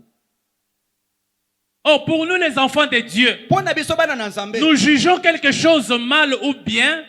Oh, pour nous les enfants de Dieu, mpo na biso bana na nzambe nous jugeons quelque chose mal ou bien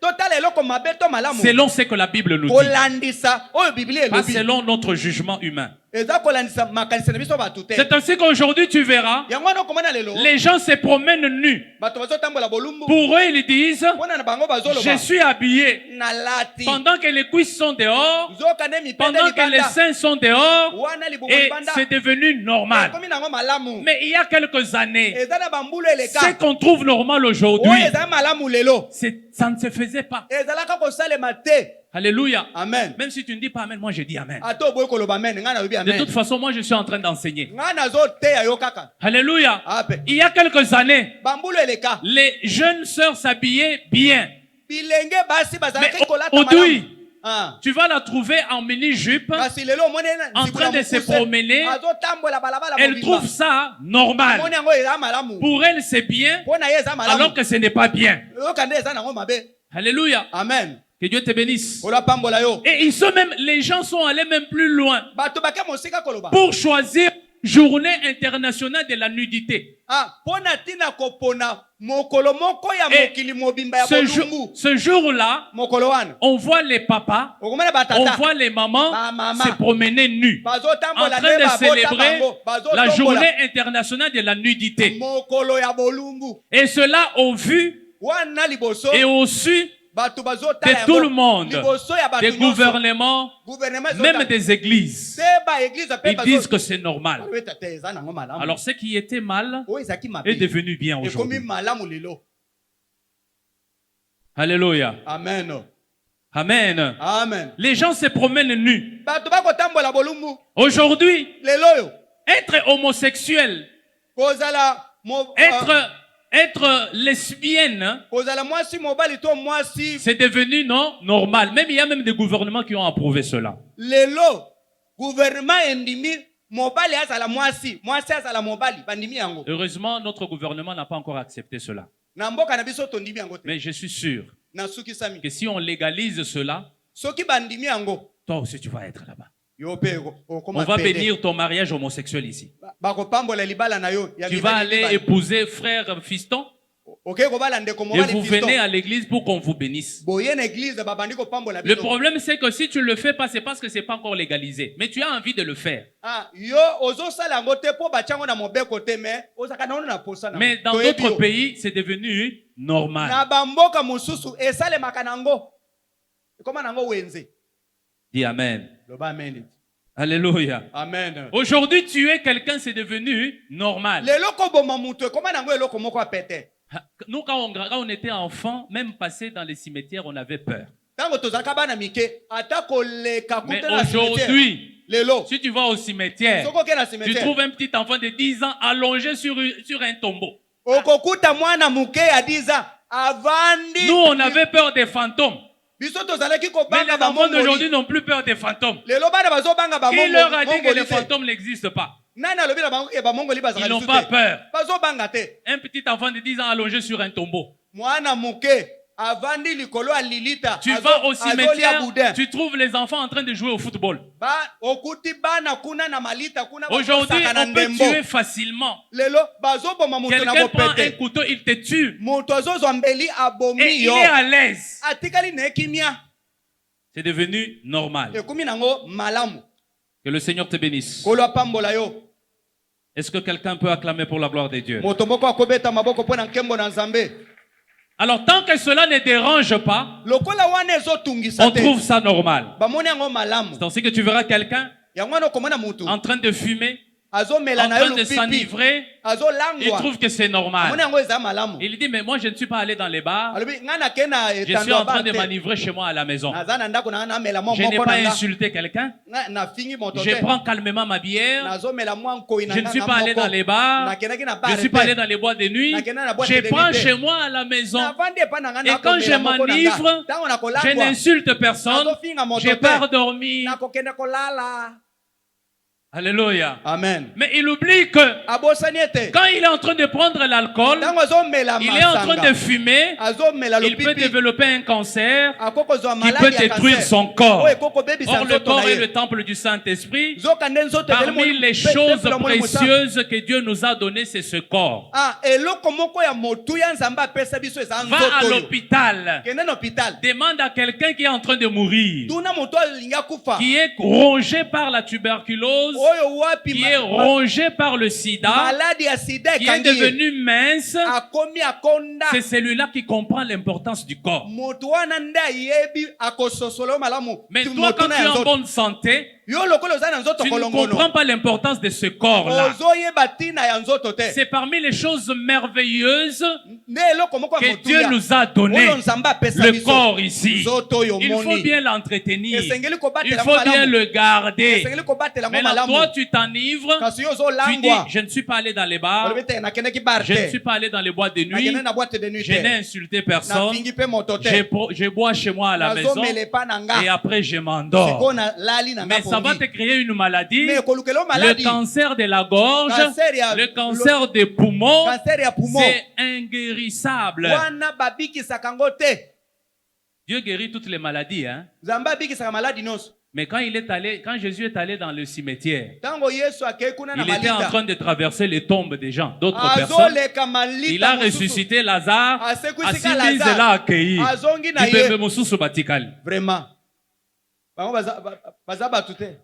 totala eloko mabe to malamu selon ce que la Bible nous dit, kolandisa oyo biblia pas elobi selon notre jugement humain. eza kolandisa makanisi na biso bato te C'est ainsi qu'aujourd'hui tu verras, yango wana okomona lelo les gens se promènent nus. bato bazotambola bolumbu Pour eux, ils disent, mpona na bango je bazoloba suis habillé. nalati Pendant que les cuisses sont dehors, zoka nde mipende pendant que les libanda seins sont dehors, wana libumu et libanda c'est devenu normal. ekomi nango malamu Mais il y a quelques années, eza na bambulu ce eleka qu'on trouve normal aujourd'hui, oyo eza malamu lelo ça ne se faisait pas. ezalaka kosalema te Alléluia. amen Même si tu ne dis pas Amen, moi je dis Amen. ata oboyi koloba amen ngai nalobi De amen toute façon, moi je suis en train d'enseigner. ngai nazoteya yo kaka Alléluia. ape Il y a quelques années, bambulu eleka les jeunes sœurs s'habillaient bien. bilenge basi Mais bazalaki kolata aujourd'hui, malamu Ah. tu vas la trouver en mini-jupe. kasi lelo omoni En train de se promener, azotambola balabala Elle trouve ça normal. omoni yango eza malamu Pour elle, c'est bien, mpo na ye eza malamu alors que ce n'est pas bien. yoka nde eza nango mabe Alléluia. amen Que Dieu te bénisse. olapambola yo Et les gens sont allés même plus loin bato bake mosika koloba pour choisir Journée internationale de la nudité. mpo na ntina kopona mokolo moko ya Et mokili mobimba ya bolumbu ce jour-là, mokolo wana on voit les papas, okomona on batata voit les mamans Bamama. se promener nus en bazotambola train nde de babota célébrer bango la Journée bazotombola internationale de la nudité. mokolo ya bolumbu Et cela au vu wana liboso et au su bato de bazotala tout yango le monde, liboso ya bato des nyonso gouvernements, gouvernement même ezotala. des églises. te baeglize Ils mpe disent que c'est normal. bazobeta te eza nango malamu Alors ce qui était mal oyo ezalaki mabe est devenu bien ekomi aujourd'hui. malamu lelo Alléluia. amen Amen. amen Les gens se promènent nus. bato bakotambola bolumbu Aujourd'hui, lelo oyo être homosexuel, kozala être lesbienne, kozala mwasi mobali to mwasi c'est devenu non normal. Même il y a même des gouvernements qui ont approuvé cela. lelo gouvernement endimi mobali azala mwasi mwasi azala mobali bandimi yango Heureusement, notre gouvernement n'a pas encore accepté cela. na mboka na biso tondimi yango te Mais je suis sûr nasukisami que si on légalise cela, soki bandimi yango toi aussi tu vas être là-bas. yo mpe On okoma va pede bénir ton mariage homosexuel ici. bakopambola libala na yo ya Tu mibali vas aller mibali. épouser frère fiston. okei kobala ndeko Et mobali vous fiston. venez à l'église pour qu'on vous bénisse. Boye na église babandi kopambola Le biso. problème, c'est que si tu ne le fais pas, c'est parce que ce n'est pas encore légalisé. Mais tu as envie de le faire. Ah, yo ozosala yango te po batiango na mobeko te me ozaka na ono na posa na. Mais dans Toyebi d'autres yo. pays, c'est devenu normal. Na bamboka mosusu esalemaka nango. Ekoma nango wenze. Dis Amen. Loba amen. Alléluia. Amen. Aujourd'hui, tuer quelqu'un, c'est devenu normal. Lelo koboma mutu ekoma nango eloko moko apete. Nous, quand on était enfants, même passer dans les cimetières, on avait peur. Tango tozaka bana mike ata koleka Mais kute na cimetière. aujourd'hui, Lelo. si tu vas au cimetière, Soko ke na tu cimetière. trouves un petit enfant de 10 ans allongé sur un tombeau. Okokuta mwana muke ya 10 ans avandi. Nous, on avait peur des fantômes. Biso tozalaki Mais kobanga les enfants d'aujourd'hui bamongoli. n'ont plus peur des fantômes. Lelo bana bazobanga Qui leur a dit que bamongoli les te. fantômes n'existent pas? Nani alobi na bango ke bamongoli bazala Ils n'ont lisusu pas te. peur. Bazobanga te. Un petit enfant de 10 ans allongé sur un tombeau. Mwana muke avandi likolo ya lilita. Tu vas au azolia cimetière, boudin. tu trouves les enfants en train de jouer au football. Ba okuti bana kuna na malita kuna Aujourd'hui, bazosaka na on peut ndembo. tuer facilement. Lelo bazoboma mutu na Quelqu'un prend un bopete. couteau, il te tue. Mutu azozwa mbeli Et abomi il yo. est à l'aise. Atikali na ekimia. C'est devenu normal. Ekumi nango malamu. Que le Seigneur te bénisse. Kolo apambola yo. Est-ce que quelqu'un peut acclamer pour la gloire de Dieu? Moto moko akobeta maboko pona nkembo na Nzambe. Alors, tant que cela ne dérange pas, Lokola wana ezotungisa on te. trouve ça normal. Bamoni yango malamu. C'est ainsi que tu verras quelqu'un Yango wana okomona mutu. en train de fumer, Azomela en na yo train de lupipi. s'enivrer. Il Azolangwa. trouve que c'est Amoni normal. yango eza malamu. Il dit, mais moi, je ne suis pas allé dans les bars. Alobi ngana kena Je suis etando en train de abate. m'enivrer chez moi à la maison. Naza na ndako na mela mwa Je n'ai moko pas na nga. insulté quelqu'un. Na fingi moto Je te. prends calmement ma bière. Nazomela mwa nkoi na Je ne nga suis na pas allé moko. dans les bars. Nakendaki na Je bar ne suis pas allé te. dans les boîtes de nuit. Nakenda na boîte Je de prends nuit te. chez moi à la maison. Navandi epa na nga Et quand je nakomela moko na nga. m'enivre, Tango na je kolangwa. n'insulte personne. Nazofinga moto Je te. pars dormir. Nakokende kolala. Alléluia. Amen. Mais il oublie que Abosani ete. quand il est en train de prendre l'alcool, Tango azomela il est en train masanga. de fumer, Azomela il peut lupipi. développer un cancer Akokozwa qui maladi peut ya détruire cancer. son corps. Oyo ekoko bebisa Or, le nzoto corps na est ye. le temple du Saint-Esprit. Nzokande nzoto ezali Parmi mo- les pe- choses peuple ya Molimo Santu. précieuses que Dieu nous a données, c'est ce corps. Ah, eloko moko ya motu ya Nzambe apesa biso eza Va à nzoto oyo. l'hôpital. Kende na hôpital. Demande à quelqu'un qui est en train de mourir, Tuna moto alingi akufa. qui est rongé par la tuberculose, Oyo wapi qui est rongé par le sida, maladi ya sida qui est ekangi ye. devenu mince. Akomi akonda. C'est celui-là qui comprend l'importance du corps. Moto wana nde ayebi akososola yo malamu. Mais Tu toi, motu quand na tu es ya en nzoto. bonne santé, Yo lokola oza na nzoto tu ne kolongono. comprends pas l'importance de ce corps-là. Ozoyeba tina ya nzoto te. C'est parmi les choses merveilleuses Nde eloko moko ya que motu Dieu ya. nous a donné. Oyo Nzambe apesa Le biso. corps ici. Nzoto oyo Il faut moni. bien l'entretenir. Esengeli Il kobatela faut bien malamu. le garder. Esengeli kobatela ngo Maintenant, malamu. toi, tu t'enivres. Kasi yo Tu dis, ozolangwa. je ne suis pas allé dans les bars. Olobi te nakendeki bar Je ne te. suis pas allé dans les boîtes de nuit. Nakende na boîte de nuit Je n'ai te. insulté personne. Nafingi pe moto te. Je bois chez moi à la maison. Nazomela epa na nga. Et après, je m'endors. Sikoyo nalali na nga Mais ça va te pongi. créer une maladie. Mais kolukelo Le maladi. cancer de la gorge, Cancer ya- le cancer des poumons, Cancer ya poumon. c'est inguérissable. Wana babikisaka ngo te. Dieu guérit toutes les maladies, hein. Nzambe abikisaka maladi nyonso. Mais quand Jésus est allé dans le cimetière, Tango Yesu akei kuna na il était en malita. train de traverser les tombes des gens, d'autres personnes. Azoleka malita Il a mosusu. ressuscité Lazare, Asekwisika Asili Lazare. l'a accueilli. Azongi na Kipembe ye. mosusu batikali. Vraiment. Bango baza batu te.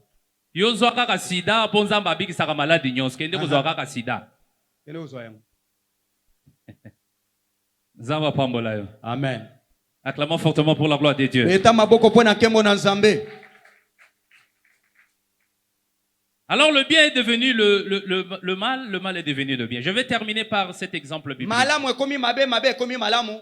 Yo zwa kaka sida mpo Nzambe abikisaka maladi nyonso kende kozwa kaka sida. Kende ozwa yango. Nzambe apambola yo. Amen. Acclamons fortement pour la gloire de Dieu. Eta maboko mpo na nkembo na Nzambe. Alors le bien est devenu le mal est devenu le bien. Je vais terminer par cet exemple biblique. Malamu ekomi mabe, mabe ekomi malamu.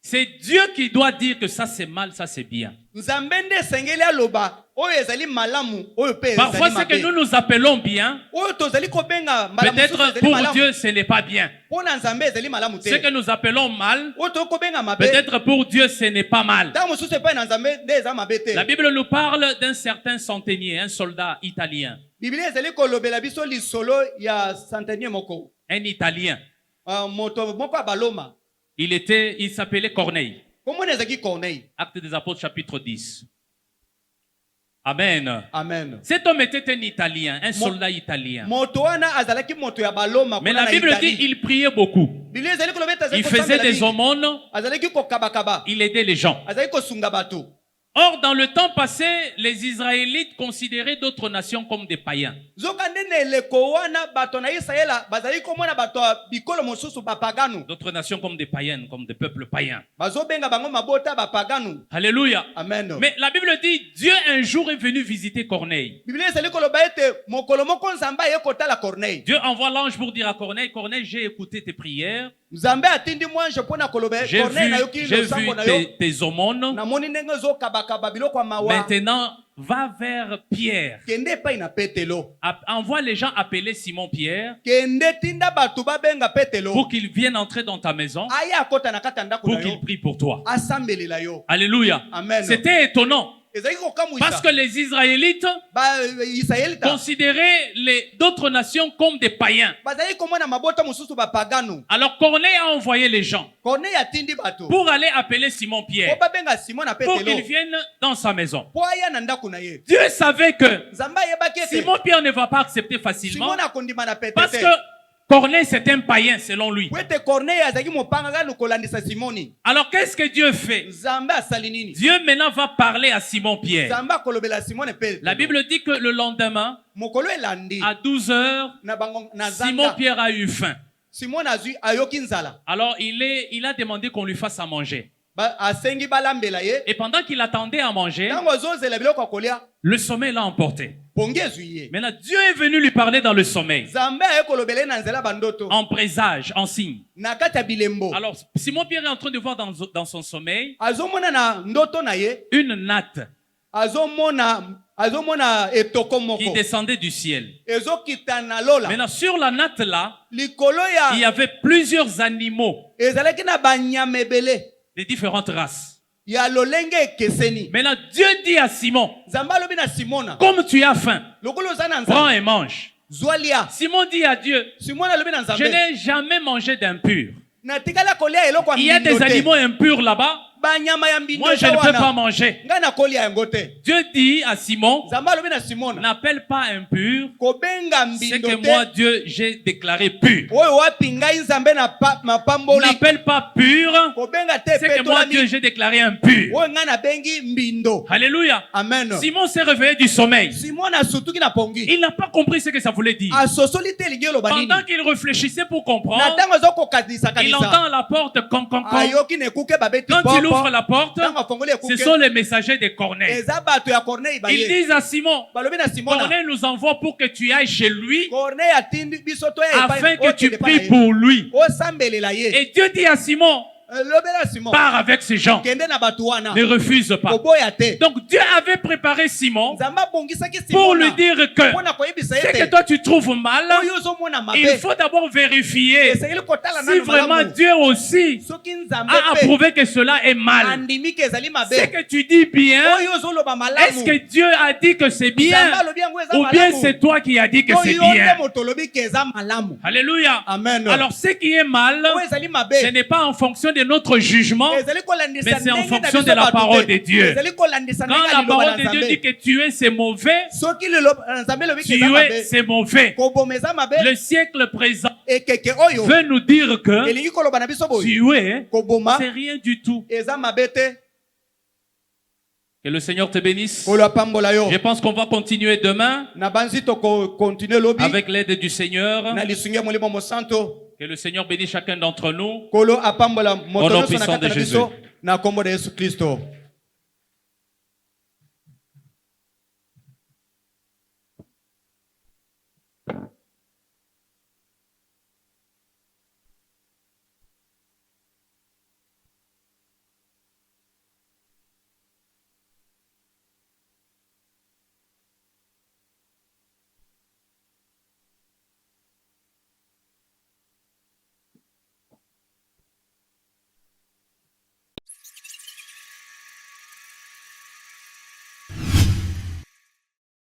C'est Dieu qui doit dire que ça c'est mal, ça c'est bien. Nzambe nde esengeli aloba oyo ezali malamu, oyo pe Parfois ezali ce que mabe. nous nous appelons bien, Oyo tozali kobenga mbala mosusu peut-être ezali pour malamu. Dieu ce n'est pas bien. Mpo na Nzambe ezali malamu te. Ce que nous appelons mal, Oyo tokoki kobenga mabe. peut-être pour Dieu ce n'est pas mal. Ntango mosusu epai na Nzambe nde eza mabe te. La Bible nous parle d'un certain centenier, un soldat italien, Biblia ezali kolobela biso lisolo ya centenier moko. un Italien. Moto moko ya baloma. Il s'appelait Corneille. Komona ezalaki Corneille. Actes des Apôtres chapitre 10. Amen. Amen. Cet homme était un Italien, un soldat italien. Moto wana azalaki moto ya baloma Mais kuna la na Bible dit Italie. il priait beaucoup. Biblia ezali koloba ete azali Il faisait kosambela des mingi. aumônes, Azalaki kokabakaba. il aidait les gens. Azali kosunga bato. Or, dans le temps passé, les Israélites considéraient d'autres nations comme des païens. Zokande ne eleko wana bato na Israela bazali komona bato ya bikolo mosusu bapagano. D'autres nations comme des païennes, comme des peuples païens. Bazobenga bango mabota bapagano. Alléluia. Amen. Mais la Bible dit, Dieu un jour est venu visiter Corneille. Biblia ezali koloba ete mokolo moko nzambe aye kotala Corneille. Dieu envoie l'ange pour dire à Corneille, Corneille, j'ai écouté tes prières. Nzambe atindi mwanje mpona koloba J'ai Corneille na vu, yoki j'ai losambo vu na yo. tes aumônes. Namoni ndenge ozokabakaba biloko ya mawa. Maintenant, va vers Pierre. Kende epai na Petelo. Envoie les gens appeler Simon-Pierre Kende tinda bato babenga Petelo. pour qu'ils viennent entrer dans ta maison, Aya akota na kati ya ndako pour na qu'ils yo. prient pour toi. Asambelela yo. Alléluia. Amen. C'était étonnant. Ezali kokamwisa. Parce que les Israélites Israelita considéraient d'autres nations comme des païens. bazali komona mabota mosusu bapagano. Alors Corneille a envoyé les gens Corneille atindi bato. pour aller appeler Simon-Pierre, Po babenga Simon na pour Petelo. qu'il vienne dans sa maison. Po aya na ndako na ye. Dieu savait que Nzambe ayebaki ete Simon-Pierre ne va pas accepter facilement Simon akondima na parce Petete. que Corneille c'est un païen selon lui. Po ete Corneille azalaki mopangaka kolandisa Simoni. Alors qu'est-ce que Dieu fait? Nzambe asali nini? Dieu maintenant va parler à Simon-Pierre. Nzambe akolobela Simon Petelo. La Bible dit que le lendemain, mokolo elandi à 12 heures, na bango na zanga. Simon-Pierre a eu faim. Simon azwi ayoki nzala. Alors il a demandé qu'on lui fasse à manger. Asengi balambela ye. Et pendant qu'il attendait à manger, Ntango azozela biloko ya kolia, le sommeil l'a emporté. pongi ezwi ye. Maintenant, Dieu est venu lui parler dans le sommeil, Nzambe aye kolobela ye na nzela bandoto. en présage, en signe. Na kati ya bilembo. Alors, Simon-Pierre est en train de voir dans son sommeil Azomona na ndoto na ye. une natte azomona etoko qui moko. descendait du ciel. Ezokita na lola. Maintenant, sur la natte là, Likolo il y ya avait plusieurs animaux ezalaki na banyama ebele. de différentes races. Ya lolenge ekeseni. Maintenant, Dieu dit à Simon, Nzambe alobi na Simona. comme tu as faim, Lokolo oza na prends nzambe. et mange. Zwa lia. Simon dit à Dieu, Simon alobi na je nzambe. n'ai jamais mangé d'impur. Natikala kolia eloko ya Il y a des mbindo te. animaux impurs là-bas. Banyama ya mbindo Moi, je ne eza peux pas wana. manger. Ngai na kolia yango te. Dieu dit à Simon, Nzambe alobi na Simona. n'appelle pas impur Kobenga c'est mbindo que moi, te. Dieu, j'ai déclaré pur. Oyo wapi ngai nzambe na mapamboli. N'appelle pas pur, Kobenga te c'est que moi, Dieu, petolami. j'ai déclaré impur. Oyo ngai nabengi mbindo. Alléluia. Amen. Simon s'est réveillé du sommeil. Simon asutuki na pongi. Il n'a pas compris ce que ça voulait dire. Asosoli te elingi oloba nini. Pendant qu'il réfléchissait pour Na comprendre, ntango ezokokanisa il kanisa. entend à la porte con. Ayoki na ekuke babeti Quand il ouvre popo. la porte, Ntango afongoli ce ekuke. sont les messagers de Corneille. Eza bato ya Corneille Ils baye. disent à Simon, Balobi na Simona. Corneille nous envoie pour que tu ailles chez lui Corneille atindi biso to ya afin que tu pries pour lui. Osambelela ye. Et Dieu dit à Simon, Lobela Simon. pars avec ces gens. Kende na bato wana. Ne refuse pas. Koboya te. Donc Dieu avait préparé Simon Nzambe abongisaki Simona. pour lui dire que Mpona koyebisa ce ete. que toi tu trouves mal, Oyo ozomona mabe. il faut d'abord vérifier Esengeli kotala si nanu vraiment malamu. Dieu aussi Soki Nzambe a pe. approuvé que cela est mal. Andimi ke ezali mabe. Ce que tu dis bien, Oyo ozoloba malamu. est-ce que Dieu a dit que c'est bien Nzambe alobi yango eza ou bien malamu. c'est toi qui as dit que c'est Oyo nde bien? moto olobi ke eza malamu. Alléluia. Amen. Alors ce qui est mal, Oyo ezali mabe. ce n'est pas en fonction de notre jugement, Ezali kolandisa mais c'est en ndenge na fonction biso de la bato parole te. de Dieu. Ezali kolandisa quand ndenge la aliloba parole na de Dieu dit Nzambe. que tuer c'est mauvais, Soki Nzambe alobi ke eza tuer mabe. c'est mauvais. Koboma eza mabe. Le siècle présent Ekeke oyo. veut nous dire que Elingi koloba na biso boye. tuer Koboma c'est rien du tout. eza mabe te. Que le Seigneur te bénisse. Kolo apambola yo. Je pense qu'on va continuer demain Na banzi to continuer lobi. avec l'aide du Seigneur. Na lisungia molimo mosanto. Que le Seigneur bénisse chacun d'entre nous. Kolo apambola moto Au nom nyonso na puissant kati de na biso na kombo de Yesu Kristo.